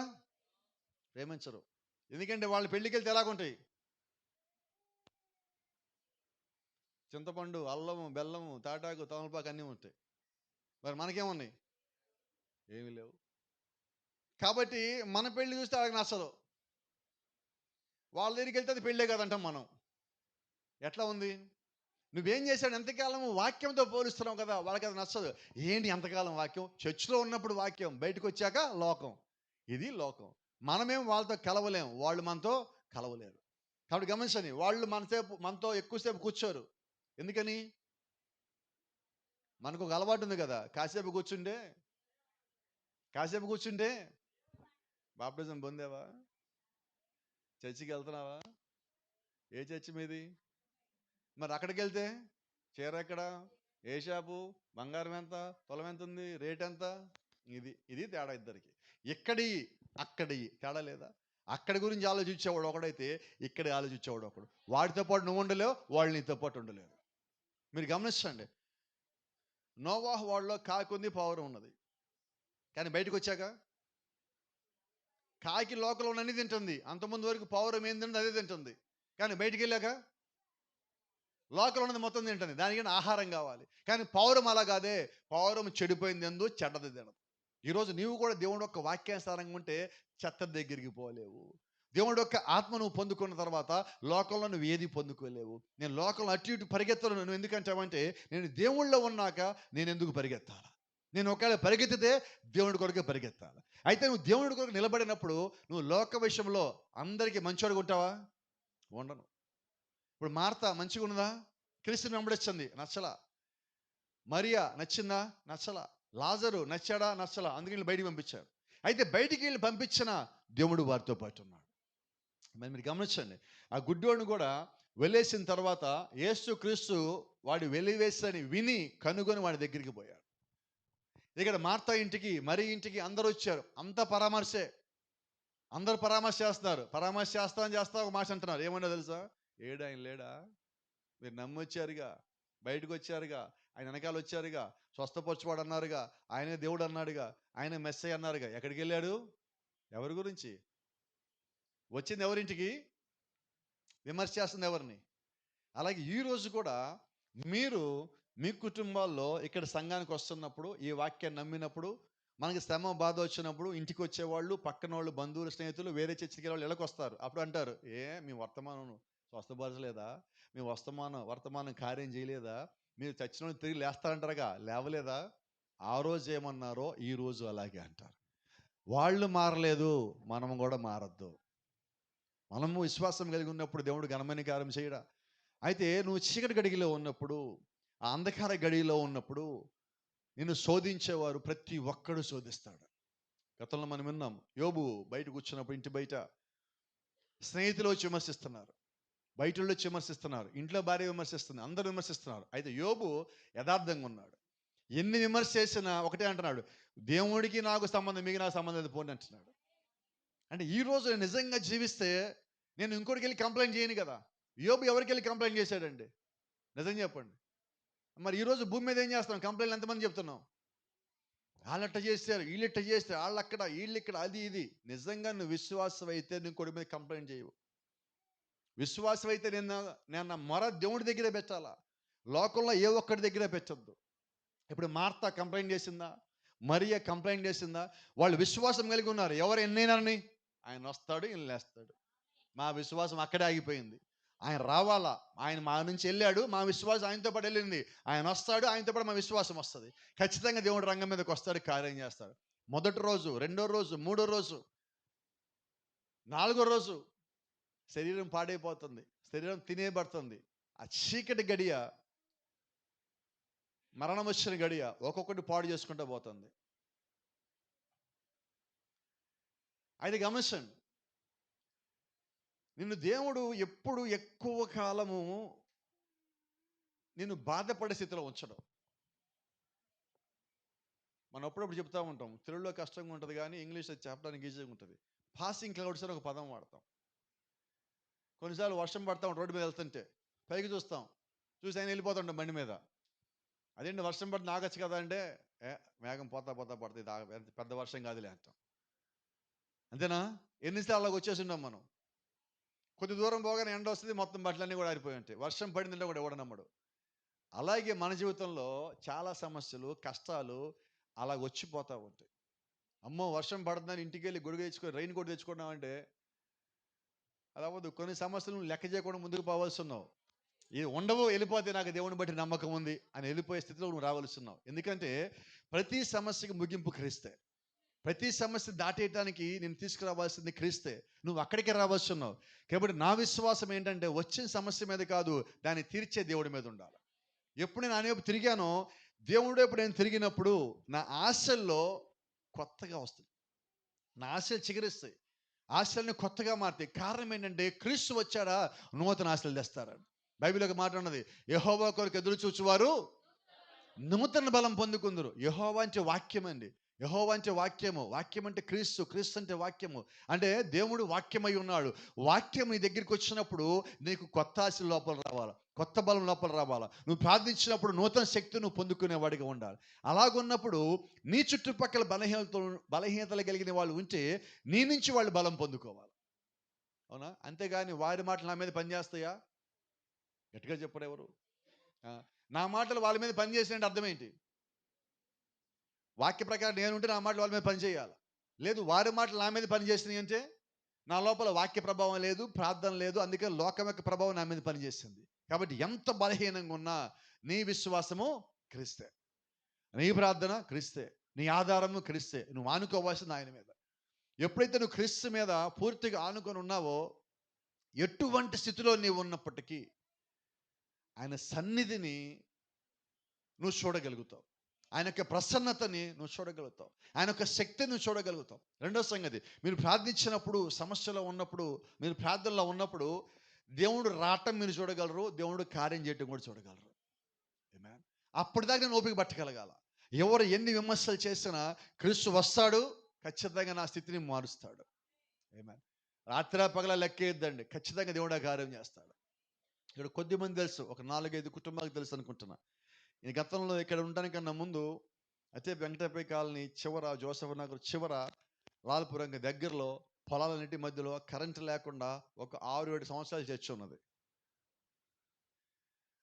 ప్రేమించరు. ఎందుకంటే వాళ్ళ పెళ్ళికి వెళ్తే ఎలాగుంటాయి? చింతపండు, అల్లము, బెల్లము, తాటాకు, తమలపాకు అన్నీ ఉంటాయి. మరి మనకేమున్నాయి? ఏమీ లేవు. కాబట్టి మన పెళ్లి చూస్తే వాళ్ళకి నచ్చదు. వాళ్ళ దగ్గరికి వెళ్తే అది పెళ్ళే కదంటాం మనం. ఎట్లా ఉంది? నువ్వేం చేశాడు? ఎంతకాలం వాక్యంతో పోలుస్తున్నావు కదా, వాళ్ళకి అది నచ్చదు. ఏంటి ఎంతకాలం వాక్యం? చర్చిలో ఉన్నప్పుడు వాక్యం, బయటకు వచ్చాక లోకం. ఇది లోకం. మనమేం వాళ్ళతో కలవలేం, వాళ్ళు మనతో కలవలేరు. కాబట్టి గమనించండి, వాళ్ళు మనతో ఎక్కువసేపు కూర్చోరు. ఎందుకని? మనకు ఒక అలవాటు ఉంది కదా, కాసేపు కూర్చుంటే బాప్టిజం పొందావా? చర్చికి వెళ్తున్నావా? ఏ చర్చి మీది? మరి అక్కడికి వెళ్తే చీర ఎక్కడ, ఏ షాపు, బంగారం ఎంత, పొలం ఎంత ఉంది, రేట్ ఎంత? ఇది తేడా ఇద్దరికి. అక్కడి తేడా లేదా? అక్కడి గురించి ఆలోచించేవాడు ఒకడైతే, ఇక్కడ ఆలోచించేవాడు ఒకడు. వాడితో పాటు నువ్వు ఉండలేవు, వాళ్ళు నీతో పాటు ఉండలేరు. మీరు గమనించండి, నోవాహు వాళ్ళలో కాకి ఉంది, పావురం ఉన్నది. కానీ బయటకు వచ్చాక కాకి లోకల్ ఉన్నన్ని తింటుంది, అంతకుముందు వరకు పావురం ఏం తింటుంది అదే తింటుంది. కానీ బయటికి వెళ్ళాక లోకల్ ఉన్నది మొత్తం తింటుంది, దానికి ఆహారం కావాలి. కానీ పావురం అలా కాదే, పావురం చెడిపోయింది ఎందు, చెడ్డది తినదు. ఈరోజు నీవు కూడా దేవుడు యొక్క వాక్యానుసారంగా ఉంటే చెత్త దగ్గరికి పోలేవు. దేవుడు యొక్క ఆత్మ నువ్వు పొందుకున్న తర్వాత లోకంలో నువ్వు ఏది పొందుకోలేవు. నేను లోకంలో అటు ఇటు పరిగెత్తను. నువ్వు ఎందుకంటావంటే, నేను దేవుళ్ళో ఉన్నాక నేను ఎందుకు పరిగెత్తాలా? నేను ఒకవేళ పరిగెత్తితే దేవుడి కొరకే పరిగెత్తాలి. అయితే నువ్వు దేవుడి కొరకు నిలబడినప్పుడు నువ్వు లోక విషయంలో అందరికీ మంచోడుగా ఉంటావా? ఉండను. ఇప్పుడు మార్త మంచిగా ఉన్నదా? క్రీస్తుని వెంబడించింది, నచ్చలా. మరియా నచ్చిందా? నచ్చలా. లాజరు నచ్చాడా? నచ్చలా. అందుకని వీళ్ళు బయటికి పంపించారు. అయితే బయటికి వీళ్ళు పంపించిన దేవుడు వారితో పాటు ఉన్నాడు. మరి మీరు గమనించండి, ఆ గుడ్డోడిని కూడా వెళ్ళేసిన తర్వాత యేసు క్రీస్తు వాడు వెలివేసని విని కనుగొని వాడి దగ్గరికి పోయాడు. ఇక్కడ మార్తా ఇంటికి, మరి ఇంటికి అందరూ వచ్చారు. అంతా పరామర్శే. అందరూ పరామర్శ చేస్తున్నారు. పరామర్శ చేస్తా ఒక మాట అంటున్నారు. ఏమన్నా తెలుసా? ఏడు ఆయన లేడా? మీరు నమ్మొచ్చారుగా, బయటకు వచ్చారుగా, ఆయన వెనకాల వచ్చారుగా, స్వస్థపరచువాడు అన్నారుగా, ఆయనే దేవుడు అన్నాడుగా, ఆయన మెస్సై అన్నారుగా. ఎక్కడికి వెళ్ళాడు? ఎవరి గురించి వచ్చింది? ఎవరింటికి? విమర్శ చేస్తుంది ఎవరిని? అలాగే ఈరోజు కూడా మీరు మీ కుటుంబాల్లో ఇక్కడ సంఘానికి వస్తున్నప్పుడు, ఈ వాక్యాన్ని నమ్మినప్పుడు, మనకి శ్రమ బాధ వచ్చినప్పుడు ఇంటికి వచ్చేవాళ్ళు, పక్కన వాళ్ళు, బంధువులు, స్నేహితులు, వేరే చర్చికి వాళ్ళు ఇళ్ళకి వస్తారు. అప్పుడు అంటారు, మీ వర్తమానం స్వస్థపరచలేదా? మీ వర్తమానం కార్యం చేయలేదా? మీరు చచ్చిన వాళ్ళు తిరిగి లేస్తారంటారుగా, లేవలేదా? ఆ రోజు ఏమన్నారో ఈ రోజు అలాగే అంటారు. వాళ్ళు మారలేదు, మనం కూడా మారద్దు. మనము విశ్వాసం కలిగి ఉన్నప్పుడు దేవుడు ఘనమైన కార్యం చేయడా? అయితే నువ్వు చీకటి గడిలో ఉన్నప్పుడు, ఆ అంధకార గడిలో ఉన్నప్పుడు నిన్ను శోధించేవారు ప్రతి ఒక్కడు శోధిస్తాడు. గతంలో మనం విన్నాం, యోబు బయట కూర్చున్నప్పుడు ఇంటి బయట స్నేహితులు వచ్చి విమర్శిస్తున్నారు, బయట వచ్చి విమర్శిస్తున్నారు, ఇంట్లో భార్య విమర్శిస్తుంది, అందరూ విమర్శిస్తున్నారు. అయితే యోబు యథార్థంగా ఉన్నాడు. ఎన్ని విమర్శ చేసినా ఒకటే అంటున్నాడు, దేవుడికి నాకు సంబంధం, మీకు నాకు సంబంధం లేదు పోండి అంటున్నాడు. అంటే ఈరోజు నేను నిజంగా జీవిస్తే నేను ఇంకోటికి వెళ్ళి కంప్లైంట్ చేయను కదా. యోబు ఎవరికి వెళ్ళి కంప్లైంట్ చేశాడండి? నిజం చెప్పండి. మరి ఈరోజు భూమి మీద ఏం చేస్తున్నాం? కంప్లైంట్లు ఎంతమంది చెప్తున్నాం? వాళ్ళట్ట చేస్తారు, వీళ్ళట్ట చేస్తారు, వాళ్ళు అక్కడ, వీళ్ళు ఇక్కడ, అది ఇది. నిజంగా నువ్వు విశ్వాసం అయితే నువ్వు ఇంకోటి మీద కంప్లైంట్ చేయవు. విశ్వాసం అయితే నేను నా మొర దేవుడి దగ్గరే పెట్టాలా, లోకంలో ఏ ఒక్కడి దగ్గరే పెట్టద్దు. ఇప్పుడు మార్తా కంప్లైంట్ చేసిందా? మరియ కంప్లైంట్ చేసిందా? వాళ్ళు విశ్వాసం కలిగి ఉన్నారు. ఎవరు ఎన్నైనారని, ఆయన వస్తాడు, ఈయన లేస్తాడు. మా విశ్వాసం అక్కడే ఆగిపోయింది. ఆయన రావాలా, ఆయన మా నుంచి వెళ్ళాడు, మా విశ్వాసం ఆయనతో పాటు వెళ్ళింది. ఆయన వస్తాడు, ఆయనతో పాటు మా విశ్వాసం వస్తుంది. ఖచ్చితంగా దేవుడు రంగం మీదకి వస్తాడు, కార్యం చేస్తాడు. మొదటి రోజు, రెండో రోజు, మూడో రోజు, నాలుగో రోజు శరీరం పాడైపోతుంది, శరీరం తినేయబడుతుంది. ఆ చీకటి గడియ, మరణం వచ్చిన గడియ ఒక్కొక్కటి పాడు చేసుకుంటూ పోతుంది. అయితే గమనించండి, నిన్ను దేవుడు ఎప్పుడు ఎక్కువ కాలము నిన్ను బాధపడే స్థితిలో ఉంచడం. మనం అప్పుడప్పుడు చెప్తూ ఉంటాం, తెలుగులో కష్టంగా ఉంటుంది కానీ ఇంగ్లీష్లో చెప్పడానికి ఈజీగా ఉంటుంది. పాసింగ్ క్లౌడ్స్ అని ఒక పదం వాడతాం. కొన్నిసార్లు వర్షం పడతా ఉంటాం, రోడ్డు మీద వెళ్తుంటే పైకి చూస్తాం, చూసి ఆయన వెళ్ళిపోతుంటాం బండి మీద. అదేంటి వర్షం పడితే ఆగచ్చు కదా అంటే, మేఘం పోతా పడుతుంది, పెద్ద వర్షం కాదులే అంటాం. అంతేనా? ఎన్నిసార్లు అలాగ వచ్చేసి ఉన్నాం మనం. కొద్ది దూరం పోగానే ఎండ వస్తుంది, మొత్తం బట్టలన్నీ కూడా ఆరిపోయి ఉంటాయి. వర్షం పడిందంటే కూడా ఎవడ నమ్మడు. అలాగే మన జీవితంలో చాలా సమస్యలు, కష్టాలు అలా వచ్చిపోతూ ఉంటాయి. అమ్మో వర్షం పడుతుందని ఇంటికి వెళ్ళి గొడుగు తెచ్చుకొని రెయిన్ కోట్ తెచ్చుకున్నావు అంటే అది అవ్వదు. కొన్ని సమస్యలను లెక్క చేయకుండా ముందుకు పోవాల్సి ఉన్నావు. ఇది ఉండవు, వెళ్ళిపోతే నాకు దేవుని బట్టి నమ్మకం ఉంది అని వెళ్ళిపోయే స్థితిలో నువ్వు రావాల్సి ఉన్నావు. ఎందుకంటే ప్రతి సమస్యకి ముగింపు క్రీస్తే. ప్రతి సమస్య దాటేయటానికి నేను తీసుకురావాల్సింది క్రీస్తే. నువ్వు అక్కడికి రావాల్సి ఉన్నావు. కాబట్టి నా విశ్వాసం ఏంటంటే వచ్చిన సమస్య మీద కాదు, దాన్ని తీర్చే దేవుడి మీద ఉండాలి. ఎప్పుడు నేను అనేపు తిరిగానో, దేవుడు ఎప్పుడు నేను తిరిగినప్పుడు నా ఆశల్లో కొత్తగా వస్తుంది, నా ఆశలు చిగురిస్తాయి, ఆశల్ని కొత్తగా మారుతాయి. కారణం ఏంటంటే క్రీస్తు వచ్చాడా, నూతన ఆశలు తెస్తారని బైబిల్ ఒక మాట ఉన్నది, యెహోవా కొరకు ఎదురు చూచువారు నూతన బలం పొందుకుందరు. యెహోవా అంటే వాక్యం అండి. యెహోవా అంటే వాక్యము, వాక్యం అంటే క్రీస్తు, క్రీస్తు అంటే వాక్యము. అంటే దేవుడు వాక్యమై ఉన్నాడు. వాక్యం నీ దగ్గరికి వచ్చినప్పుడు నీకు కొత్త ఆశ లోపల రావాలా, కొత్త బలం లోపల రావాలా. నువ్వు ప్రార్థించినప్పుడు నూతన శక్తి నువ్వు పొందుకునేవాడిగా ఉండాలి. అలాగున్నప్పుడు నీ చుట్టుపక్కల బలహీనతలు కలిగిన వాళ్ళు ఉంటే నీ నుంచి వాళ్ళు బలం పొందుకోవాలి. అవునా? అంతేగాని వారి మాటలు నా మీద పనిచేస్తాయా? గట్టిగా చెప్పరు ఎవరు. నా మాటలు వాళ్ళ మీద పనిచేసినట్టు అర్థం ఏంటి? వాక్య ప్రకారం నేనుంటే నా మాటలు వాళ్ళ మీద పనిచేయాలి. లేదు వారి మాటలు నా మీద పనిచేసినాయి అంటే నా లోపల వాక్య ప్రభావం లేదు, ప్రార్థన లేదు, అందుకే లోకం యొక్క ప్రభావం నా మీద పనిచేస్తుంది. కాబట్టి ఎంత బలహీనంగా ఉన్నా నీ విశ్వాసము క్రీస్తే. నీ ప్రార్థన క్రీస్తే, నీ ఆధారము క్రీస్తే, నువ్వు ఆనుకోవాల్సింది ఆయన మీద. ఎప్పుడైతే నువ్వు క్రీస్తు మీద పూర్తిగా ఆనుకొని ఉన్నావో, ఎటువంటి స్థితిలో నీవు ఉన్నప్పటికీ ఆయన సన్నిధిని నువ్వు చూడగలుగుతావు. ఆయన యొక్క ప్రసన్నతని నువ్వు చూడగలుగుతావు. ఆయన యొక్క శక్తిని నువ్వు చూడగలుగుతావు. రెండో సంగతి, మీరు ప్రార్థించినప్పుడు, సమస్యలో ఉన్నప్పుడు, మీరు ప్రార్థనలో ఉన్నప్పుడు దేవుడు రావటం మీరు చూడగలరు, దేవుడు కార్యం చేయటం కూడా చూడగలరు. ఆమేన్. అప్పటిదాకా నేను ఓపిక పట్టగలగాల. ఎవరు ఎన్ని విమర్శలు చేసినా క్రీస్తు వస్తాడు, ఖచ్చితంగా నా స్థితిని మారుస్తాడు. ఆమేన్. రాత్రి పగల లెక్కేద్దండి, ఖచ్చితంగా దేవుడు ఆ కార్యం చేస్తాడు. ఇక్కడ కొద్దిమంది తెలుసు, ఒక 4-5 కుటుంబాలకు తెలుసు అనుకుంటున్నా. ఈ గతంలో ఇక్కడ ఉండడానికన్నా ముందు అయితే వెంకటపై కాలనీ చివర, జోసఫ్ నగర్ చివర, లాల్పురం దగ్గరలో పొలాలన్నిటి మధ్యలో కరెంటు లేకుండా ఒక 6-7 సంవత్సరాలు చర్చి ఉన్నది.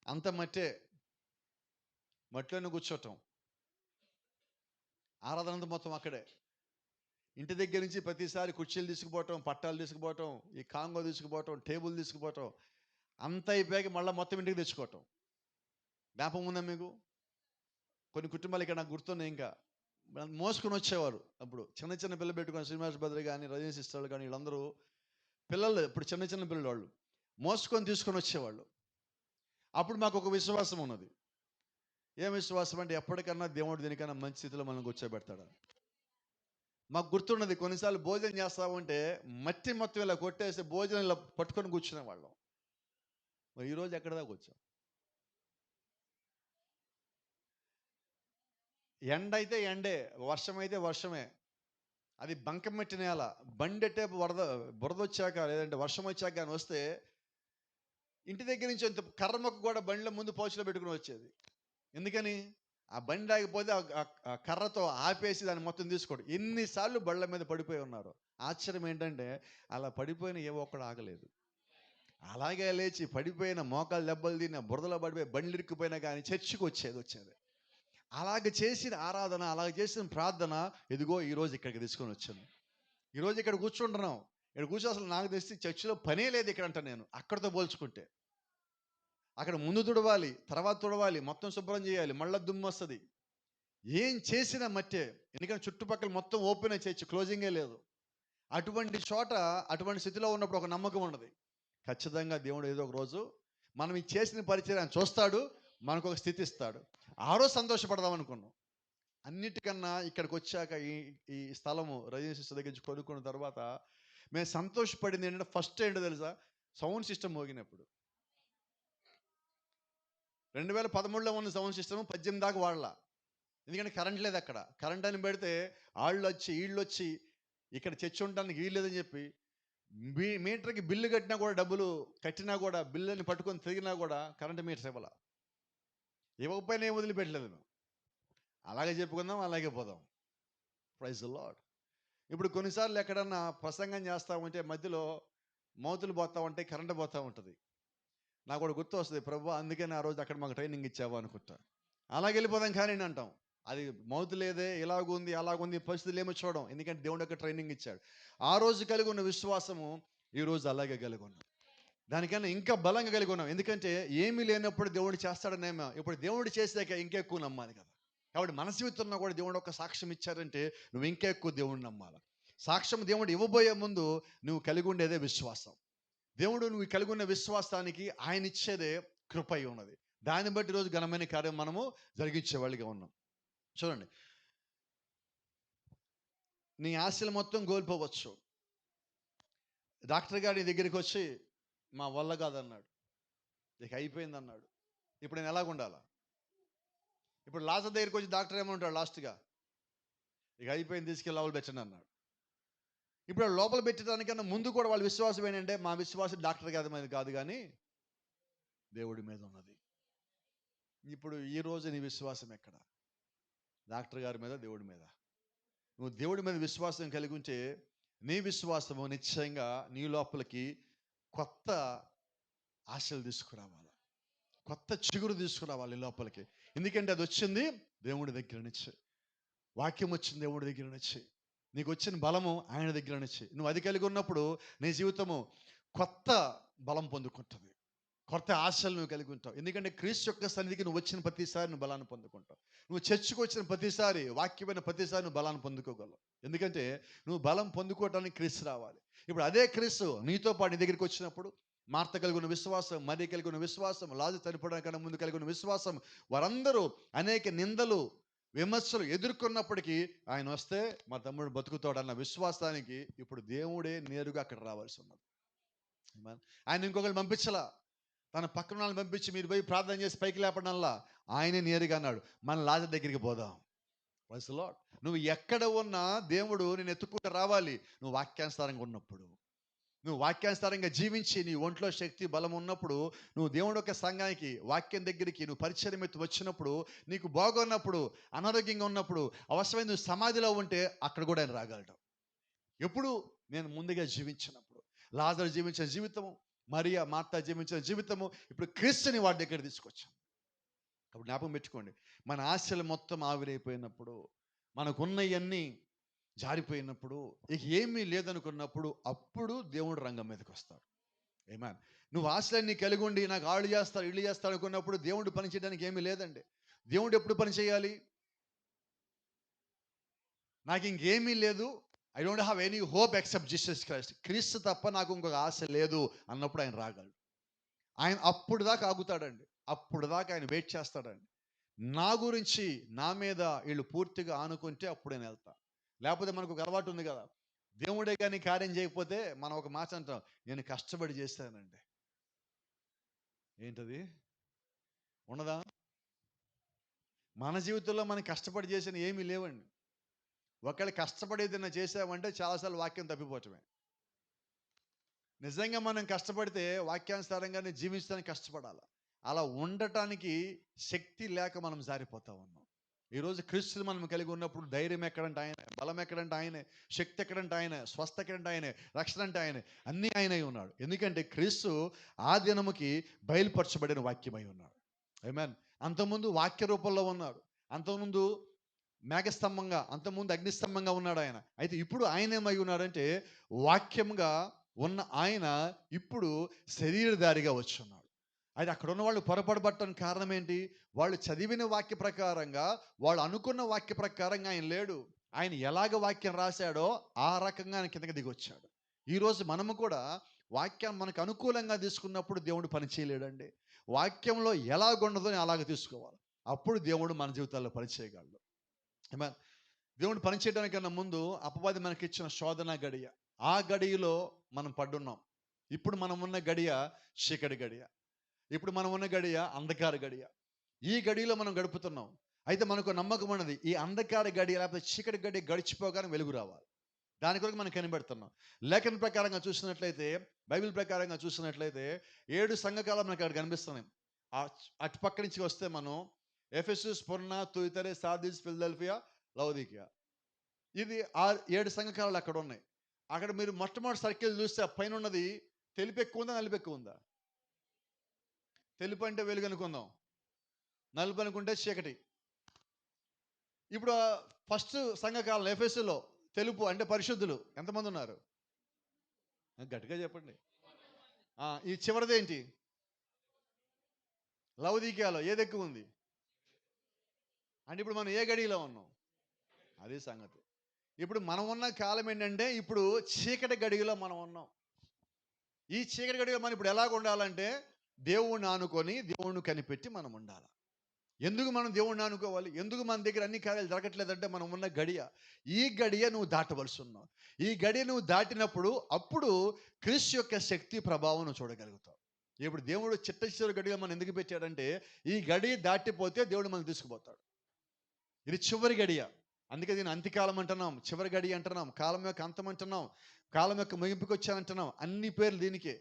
అంత మట్టిలోనే కూర్చోటం, ఆరాధన అంతా మొత్తం అక్కడే. ఇంటి దగ్గర నుంచి ప్రతిసారి కుర్చీలు తీసుకుపోవటం, పట్టాలు తీసుకుపోవటం, ఈ కాంగో తీసుకుపోవటం, టేబుల్ తీసుకుపోవటం, అంత అయిపోయాక మళ్ళీ మొత్తం ఇంటికి తెచ్చుకోవటం. జ్ఞాపకం ఉందా మీకు? కొన్ని కుటుంబాలు ఇక్కడ నాకు గుర్తున్నాయి. ఇంకా మోసుకొని వచ్చేవారు. అప్పుడు చిన్న చిన్న పిల్లలు పెట్టుకొని, శ్రీనివాస్ భద్ర కానీ, రజనీ సిస్టర్లు కానీ, వీళ్ళందరూ పిల్లలు, ఇప్పుడు చిన్న చిన్న పిల్లలు వాళ్ళు మోసుకొని తీసుకొని వచ్చేవాళ్ళు. అప్పుడు మాకు ఒక విశ్వాసం ఉన్నది. ఏం విశ్వాసం అంటే, ఎప్పటికన్నా దేవుడు దీనికన్నా మంచి స్థితిలో మనం కూర్చోబెడతాడు. మాకు గుర్తున్నది, కొన్నిసార్లు భోజనం చేస్తా ఉంటే మట్టి మొత్తం ఇలా కొట్టేసి భోజనం ఇలా పట్టుకొని కూర్చునే వాళ్ళం. మరి ఈరోజు ఎక్కడ దాకా వచ్చాం? ఎండ అయితే ఎండే, వర్షం అయితే వర్షమే. అది బంకమట్టి నేల. బండి టేపు బురద వచ్చాక, లేదంటే వర్షం వచ్చాక కానీ వస్తే ఇంటి దగ్గర నుంచి అంత కర్ర మొక్క కూడా బండిలో ముందు పోచులో పెట్టుకుని వచ్చేది. ఎందుకని? ఆ బండి ఆగిపోతే ఆ కర్రతో ఆపేసి దాన్ని మొత్తం తీసుకోడు. ఎన్నిసార్లు బళ్ళ మీద పడిపోయి ఉన్నారు. ఆశ్చర్యం ఏంటంటే, అలా పడిపోయిన ఏవో ఒక్కడు ఆగలేదు. అలాగే లేచి పడిపోయిన, మోకాలు దెబ్బలు తిన్న, బురదలో పడిపోయి బండ్లు ఇరుక్కుపోయినా కానీ చర్చికి వచ్చేది. అలాగ చేసిన ఆరాధన, అలాగ చేసిన ప్రార్థన, ఇదిగో ఈరోజు ఇక్కడికి తీసుకొని వచ్చాను. ఈరోజు ఇక్కడ కూర్చుంటున్నాం. ఇక్కడ కూర్చో, అసలు నాకు తెలిసి చర్చిలో పనే లేదు ఇక్కడ అంట. నేను అక్కడితో పోల్చుకుంటే, అక్కడ ముందు తుడవాలి, తర్వాత తుడవాలి, మొత్తం శుభ్రం చేయాలి, మళ్ళీ దుమ్ము వస్తుంది. ఏం చేసినా మట్టే. ఎందుకంటే చుట్టుపక్కల మొత్తం ఓపెన్ చర్చి, క్లోజింగే లేదు. అటువంటి చోట, అటువంటి స్థితిలో ఉన్నప్పుడు ఒక నమ్మకం ఉన్నది, ఖచ్చితంగా దేవుడు ఏదో ఒక రోజు మనం ఈ చేసిన పరిచయం చూస్తాడు, మనకు ఒక స్థితి ఇస్తాడు. ఆ రోజు సంతోషపడదాం అనుకున్నాం. అన్నిటికన్నా ఇక్కడికి వచ్చాక, ఈ స్థలము రజనీ సిస్టర్ దగ్గర నుంచి కొనుక్కున్న తర్వాత మేము సంతోషపడింది ఏంటంటే, ఫస్ట్ ఏంటో తెలుసా? Sound system మోగినప్పుడు. 2013లో ఉన్న సౌండ్ సిస్టమ్ 18 దాకా వాడలా. ఎందుకంటే కరెంట్ లేదు అక్కడ. కరెంట్ అని పెడితే వీళ్ళు వచ్చి ఇక్కడ చర్చ ఉండడానికి వీలు లేదని చెప్పి మీటర్కి బిల్లు కట్టినా కూడా, డబ్బులు కట్టినా కూడా, బిల్లుని పట్టుకొని తిరిగినా కూడా కరెంట్ మీటర్ ఇవ్వకపోయినా ఏం వదిలిపెట్టలేదు మేము. అలాగే చెప్పుకుందాం, అలాగే పోదాం. Praise the Lord. ఇప్పుడు కొన్నిసార్లు ఎక్కడన్నా ప్రసంగం చేస్తూ ఉంటే మధ్యలో మౌతులు పోతూ ఉంటాయి, కరెంట్ పోతూ ఉంటుంది. నాకు కూడా గుర్తు వస్తుంది, ప్రభు అందుకని ఆ రోజు అక్కడ మాకు ట్రైనింగ్ ఇచ్చావా అనుకుంటా. అలాగే వెళ్ళిపోదాం కానీ అంటాం. అది మౌతు లేదే, ఇలాగుంది అలాగుంది, పరిస్థితులు ఏమో చూడడం. ఎందుకంటే దేవుడు యొక్క ట్రైనింగ్ ఇచ్చాడు. ఆ రోజు కలిగి ఉన్న విశ్వాసము ఈరోజు అలాగే కలిగి ఉన్నాం. దానికన్నా ఇంకా బలంగా కలిగి ఉన్నాం. ఎందుకంటే ఏమీ లేనప్పుడు దేవుడు చేస్తాడనేమో, ఇప్పుడు దేవుడు చేసాక ఇంకా ఎక్కువ నమ్మాలి కదా. కాబట్టి మన జీవితంలో కూడా దేవుడు ఒక సాక్ష్యం ఇచ్చారంటే నువ్వు ఇంకా ఎక్కువ దేవుడిని నమ్మాలి. సాక్ష్యం దేవుడు ఇవ్వబోయే ముందు నువ్వు కలిగి ఉండేదే విశ్వాసం. దేవుడు నువ్వు కలిగి ఉన్న విశ్వాసానికి ఆయన ఇచ్చేదే కృప అయి ఉన్నది. దాన్ని బట్టి రోజు ఘనమైన కార్యం మనము జరిగించే వాళ్ళుగా ఉన్నాం. చూడండి, నీ ఆశలు మొత్తం కోల్పోవచ్చు. డాక్టర్ గారి దగ్గరికి వచ్చి మా వల్ల కాదన్నాడు, ఇక అయిపోయింది అన్నాడు. ఇప్పుడు నేను ఎలాగ ఉండాలా? ఇప్పుడు లాస్ట్ దగ్గరికి వచ్చి డాక్టర్ ఏమంటాడు లాస్ట్గా? ఇక అయిపోయింది, తీసుకెళ్ళి లోపల పెట్టండి అన్నాడు. ఇప్పుడు లోపల పెట్టడానికన్నా ముందు కూడా వాళ్ళ విశ్వాసం ఏంటంటే, మా విశ్వాసం డాక్టర్ గారి మీద కాదు కానీ దేవుడి మీద ఉన్నది. ఇప్పుడు ఈ రోజు నీ విశ్వాసం ఎక్కడ? డాక్టర్ గారి మీద, దేవుడి మీద? నువ్వు దేవుడి మీద విశ్వాసం కలిగి ఉంటే నీ విశ్వాసము నిశ్చయంగా నీ లోపలికి కొత్త ఆశలు తీసుకురావాలి, కొత్త చిగురు తీసుకురావాలి లోపలికి. ఎందుకంటే అది వచ్చింది దేవుడి దగ్గర నుంచి. వాక్యం వచ్చింది దేవుడి దగ్గర నుంచి. నీకు వచ్చిన బలము ఆయన దగ్గర నుంచి. నువ్వు అది కలిగి ఉన్నప్పుడు నీ జీవితము కొత్త బలం పొందుకుంటుంది, కొత్త ఆశలు నువ్వు కలిగి ఉంటావు. ఎందుకంటే క్రీస్తు యొక్క సన్నిధికి నువ్వు వచ్చిన ప్రతిసారి నువ్వు బలాన్ని పొందుకుంటావు. నువ్వు చర్చికి వచ్చిన ప్రతిసారి, వాక్యమైన ప్రతిసారి నువ్వు బలాన్ని పొందుకోగలవు. ఎందుకంటే నువ్వు బలం పొందుకోవటానికి క్రీస్తు రావాలి. ఇప్పుడు అదే క్రీస్తు నీతో పాటు నీ దగ్గరికి వచ్చినప్పుడు, మార్త కలిగి ఉన్న విశ్వాసం, మరియ కలిగి ఉన్న విశ్వాసం, లాజరు చనిపోవడానికన్నా ముందు కలిగి ఉన్న విశ్వాసం, వారందరూ అనేక నిందలు, విమర్శలు ఎదుర్కొన్నప్పటికీ ఆయన వస్తే మా తమ్ముడు బతుకుతాడన్న విశ్వాసానికి ఇప్పుడు దేవుడే నేరుగా అక్కడ రావాల్సి ఉన్నది. ఆయన ఇంకొకరు పంపించలా, తన పక్కన వాళ్ళని పంపించి మీరు పోయి ప్రార్థన చేసి పైకి లేపడంలా ఆయనే నేరుగా అన్నాడు, మన లాజరు దగ్గరికి పోదాం. Praise the Lord. నువ్వు ఎక్కడ ఉన్నా దేవుడు నేను ఎత్తుకుంటూ రావాలి. నువ్వు వాక్యానుసారంగా ఉన్నప్పుడు, నువ్వు వాక్యానుసారంగా జీవించి నీ ఒంట్లో శక్తి బలం ఉన్నప్పుడు, నువ్వు దేవుడు యొక్క సంఘానికి వాక్యం దగ్గరికి నువ్వు పరిచయం ఎత్తి వచ్చినప్పుడు, నీకు బాగున్నప్పుడు, అనారోగ్యంగా ఉన్నప్పుడు, అవసరమైన నువ్వు సమాధిలో ఉంటే అక్కడ కూడా ఆయన రాగలడు. ఎప్పుడు నేను ముందుగా జీవించినప్పుడు, లాజరు జీవించిన జీవితము, మరియా మార్త జీవించిన జీవితము, ఇప్పుడు క్రీస్తుని వాడి దగ్గర తీసుకొచ్చాం. అప్పుడు జ్ఞాపకం పెట్టుకోండి, మన ఆశలు మొత్తం ఆవిరైపోయినప్పుడు, మనకున్నవన్నీ జారిపోయినప్పుడు, ఇక ఏమీ లేదనుకున్నప్పుడు, అప్పుడు దేవుడు రంగం మీదకి వస్తాడు. ఆమేన్. నువ్వు ఆశలన్నీ కలిగి ఉండి నాకు ఆళ్ళు చేస్తాడు ఇళ్ళు చేస్తాడు అనుకున్నప్పుడు దేవుడు పని చేయడానికి ఏమీ లేదండి. దేవుడు ఎప్పుడు పని చేయాలి? నాకు ఇంకేమీ లేదు, I don't have any hope except Jesus Christ, క్రీస్తు తప్ప నాకు ఇంకొక ఆశ లేదు అన్నప్పుడు ఆయన రాగలడు. ఆయన అప్పుడు దాకా ఆగుతాడండి, అప్పుడు దాకా ఆయన వెయిట్ చేస్తాడండి. నా గురించి, నా మీద వీళ్ళు పూర్తిగా ఆనుకుంటే అప్పుడు నేను వెళ్తా. లేకపోతే మనకు ఒక అలవాటు ఉంది కదా, దేవుడే కానీ కార్యం చేయకపోతే మనం ఒక మాట అంటాం, నేను కష్టపడి చేశానండి. ఏంటది ఉన్నదా? మన జీవితంలో మనం కష్టపడి చేసిన ఏమీ లేవండి. ఒకవేళ కష్టపడి ఏదైనా చేసామంటే చాలాసార్లు వాక్యం తప్పిపోవటమే. నిజంగా మనం కష్టపడితే వాక్యానుసారంగానే జీవించడానికి కష్టపడాలి. అలా ఉండటానికి శక్తి లేక మనం జారిపోతా ఉన్నాం. ఈరోజు క్రీస్తుని మనం కలిగి ఉన్నప్పుడు ధైర్యం ఎక్కడంటే ఆయనే, బలం ఎక్కడంటే ఆయనే, శక్తి ఎక్కడంటే ఆయనే, స్వస్థ ఎక్కడంటే ఆయనే, రక్షణ అంటే ఆయనే, అన్నీ ఆయనై ఉన్నాడు. ఎందుకంటే క్రీస్తు ఆ దినముకి బయలుపరచబడిన వాక్యమై ఉన్నాడు. ఆమేన్. అంతకుముందు వాక్య రూపంలో ఉన్నాడు, అంతకుముందు మేఘస్తంభంగా, అంతకుముందు అగ్నిస్తంభంగా ఉన్నాడు ఆయన. అయితే ఇప్పుడు ఆయన ఏమై ఉన్నాడంటే వాక్యంగా ఉన్న ఆయన ఇప్పుడు శరీరధారిగా వచ్చి ఉన్నాడు. అయితే అక్కడ ఉన్న వాళ్ళు పొరపడబట్టడానికి కారణం ఏంటి? వాళ్ళు చదివిన వాక్య ప్రకారంగా, వాళ్ళు అనుకున్న వాక్య ప్రకారంగా ఆయన లేడు. ఆయన ఎలాగ వాక్యం రాశాడో ఆ రకంగా ఆయన కిందకి దిగొచ్చాడు. ఈరోజు మనము కూడా వాక్యం మనకు అనుకూలంగా తీసుకున్నప్పుడు దేవుడు పని చేయలేడండి. వాక్యంలో ఎలాగుండదో అలాగ తీసుకోవాలి, అప్పుడు దేవుడు మన జీవితాల్లో పని చేయగలడు. ఆమేన్. దేవుడు పని చేయడానికన్నా ముందు అపవాది మనకి ఇచ్చిన శోధన గడియ, ఆ గడియలో మనం పడ్డున్నాం. ఇప్పుడు మనం ఉన్న గడియ చీకటి గడియ, ఇప్పుడు మనం ఉన్న గడియ అంధకార గడియ. ఈ గడియలో మనం గడుపుతున్నాం. అయితే మనకు నమ్మకం ఉన్నది, ఈ అంధకార గడియ లేకపోతే చీకటి గడియ గడిచిపోగానే వెలుగు రావాలి. దాని కొరకు మనం కనిపెడుతున్నాం. లేఖన ప్రకారంగా చూసినట్లయితే, బైబిల్ ప్రకారంగా చూసినట్లయితే 7 సంఘకాలు మనకు అక్కడ కనిపిస్తున్నాయి. అటు పక్క నుంచి వస్తే మనం ఎఫెసు, స్ముర్న, తుయితైర, సార్దీస్, ఫిలదెల్ఫియా, లవొదికయ, ఇది 7 సంఘకాలు అక్కడ ఉన్నాయి. అక్కడ మీరు మొట్టమొదటి సర్కిల్ చూస్తే పైన ఉన్నది తెలుపు ఎక్కువ ఉందా, నలుపు ఎక్కువ ఉందా? తెలుపు అంటే వెలుగు అనుకుందాం, నలుపు అనుకుంటే చీకటి. ఇప్పుడు ఫస్ట్ సంఘకాలం ఎఫెసులో తెలుపు అంటే పరిశుద్ధులు ఎంతమంది ఉన్నారు? గట్టిగా చెప్పండి. ఈ చివరిదేంటి? లవొదికయలో ఏది ఎక్కువ ఉంది? అంటే ఇప్పుడు మనం ఏ గడిలో ఉన్నాం? అదే సంగతి. ఇప్పుడు మనం ఉన్న కాలం ఏంటంటే ఇప్పుడు చీకటి గడిలో మనం ఉన్నాం. ఈ చీకటి గడిలో మనం ఇప్పుడు ఎలాగ ఉండాలంటే దేవుణ్ణి ఆనుకొని, దేవుణ్ణి కనిపెట్టి మనం ఉండాలి. ఎందుకు మనం దేవుణ్ణి ఆనుకోవాలి? ఎందుకు మన దగ్గర అన్ని కార్యాలు జరగట్లేదంటే మనం ఉన్న గడియ, ఈ గడియ నువ్వు దాటవలసి ఉన్నావు. ఈ గడియ నువ్వు దాటినప్పుడు అప్పుడు క్రీస్తు యొక్క శక్తి ప్రభావం నువ్వు చూడగలుగుతావు. ఇప్పుడు దేవుడు చిట్ట చివరి గడియ మనం ఎందుకు పెట్టాడంటే ఈ గడియ దాటిపోతే దేవుడు మనం తీసుకుపోతాడు. ఇది చివరి గడియ, అందుకే దీన్ని అంత్యకాలం అంటున్నాం, చివరి గడియ అంటున్నాం, కాలం యొక్క అంతం అంటున్నాం, కాలం యొక్క ముగింపుకి వచ్చానంటున్నాం, అన్ని పేర్లు దీనికే.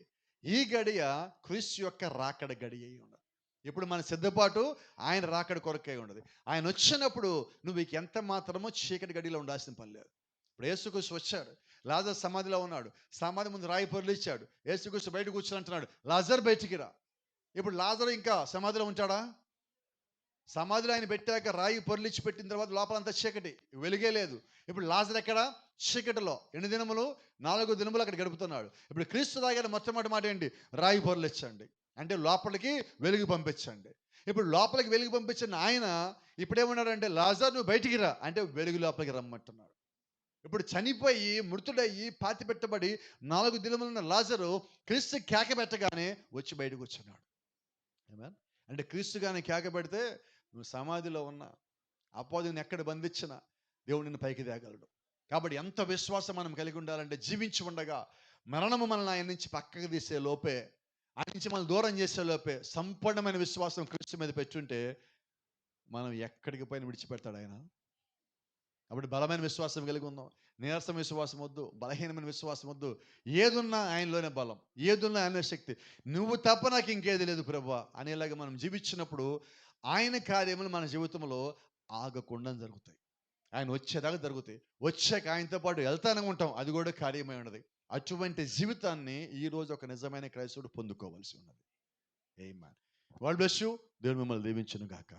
ఈ గడియ క్రీస్తు యొక్క రాకడ గడియ అయి ఉండదు. ఇప్పుడు మన సిద్ధపాటు ఆయన రాకడ కొరకై ఉండదు. ఆయన వచ్చినప్పుడు నువ్వు ఎంత మాత్రమో చీకటి గడిలో ఉండాల్సిన పని లేదు. ఇప్పుడు యేసుక్రీస్తు వచ్చాడు, లాజరు సమాధిలో ఉన్నాడు, సమాధి ముందు రాయి పొర్లిచ్చాడు, యేసుక్రీస్తు బయట కూర్చొని అంటున్నాడు, లాజరు బయటికి రా. ఇప్పుడు లాజరు ఇంకా సమాధిలో ఉంటాడా? సమాధిలో ఆయన పెట్టాక రాయి పొర్లిచ్చి పెట్టిన తర్వాత లోపలంతా చీకటి, వెలుగే లేదు. ఇప్పుడు లాజరు ఎక్కడ? చీకటిలో. ఎన్ని దినములు? 4 దినములు అక్కడ గడుపుతున్నాడు. ఇప్పుడు క్రీస్తు రాగానే మొట్టమొదటి మాట ఏంటి? రాయి పొర్లిచ్చండి, అంటే లోపలికి వెలుగు పంపించండి. ఇప్పుడు లోపలికి వెలుగు పంపించిన ఆయన ఇప్పుడేమన్నాడంటే, లాజర్ నువ్వు బయటికి రా అంటే వెలుగు లోపలికి రమ్మంటున్నాడు. ఇప్పుడు చనిపోయి మృతుడయ్యి పాతిపెట్టబడి 4 దినములున్న లాజరు క్రీస్తు కేక పెట్టగానే వచ్చి బయటకు వచ్చున్నాడు. ఆమేన్. అంటే క్రీస్తు గాని కేక పెడితే నువ్వు సమాధిలో ఉన్నా, అపవాదిని ఎక్కడ బంధించినా దేవుడు నిన్ను పైకి తేగలడు. కాబట్టి ఎంత విశ్వాసం మనం కలిగి ఉండాలంటే, జీవించి ఉండగా మరణము మనల్ని ఆయన నుంచి పక్కకు తీసే లోపే, ఆయన నుంచి మనం దూరం చేసే లోపే సంపూర్ణమైన విశ్వాసం క్రీస్తు మీద పెట్టుంటే మనం ఎక్కడికి పైన విడిచిపెడతాడు ఆయన. కాబట్టి బలమైన విశ్వాసం కలిగి ఉందాం. నీరసం విశ్వాసం వద్దు, బలహీనమైన విశ్వాసం వద్దు. ఏదున్నా ఆయనలోనే బలం, ఏదున్నా ఆయనలో శక్తి. నువ్వు తప్ప నాకు ఇంకేది లేదు ప్రభువా అనేలాగా మనం జీవించినప్పుడు ఆయన కార్యములు మన జీవితంలో ఆగకుండా జరుగుతాయి. ఆయన వచ్చేదాకా జరుగుతాయి. వచ్చాక ఆయనతో పాటు వెళ్తానే ఉంటాం, అది కూడా కార్యమై ఉన్నది. అటువంటి జీవితాన్ని ఈరోజు ఒక నిజమైన క్రైస్తవుడు పొందుకోవాల్సి ఉన్నది. ఆమేన్. God bless you. దేవుడు మిమ్మల్ని దీవించును గాక.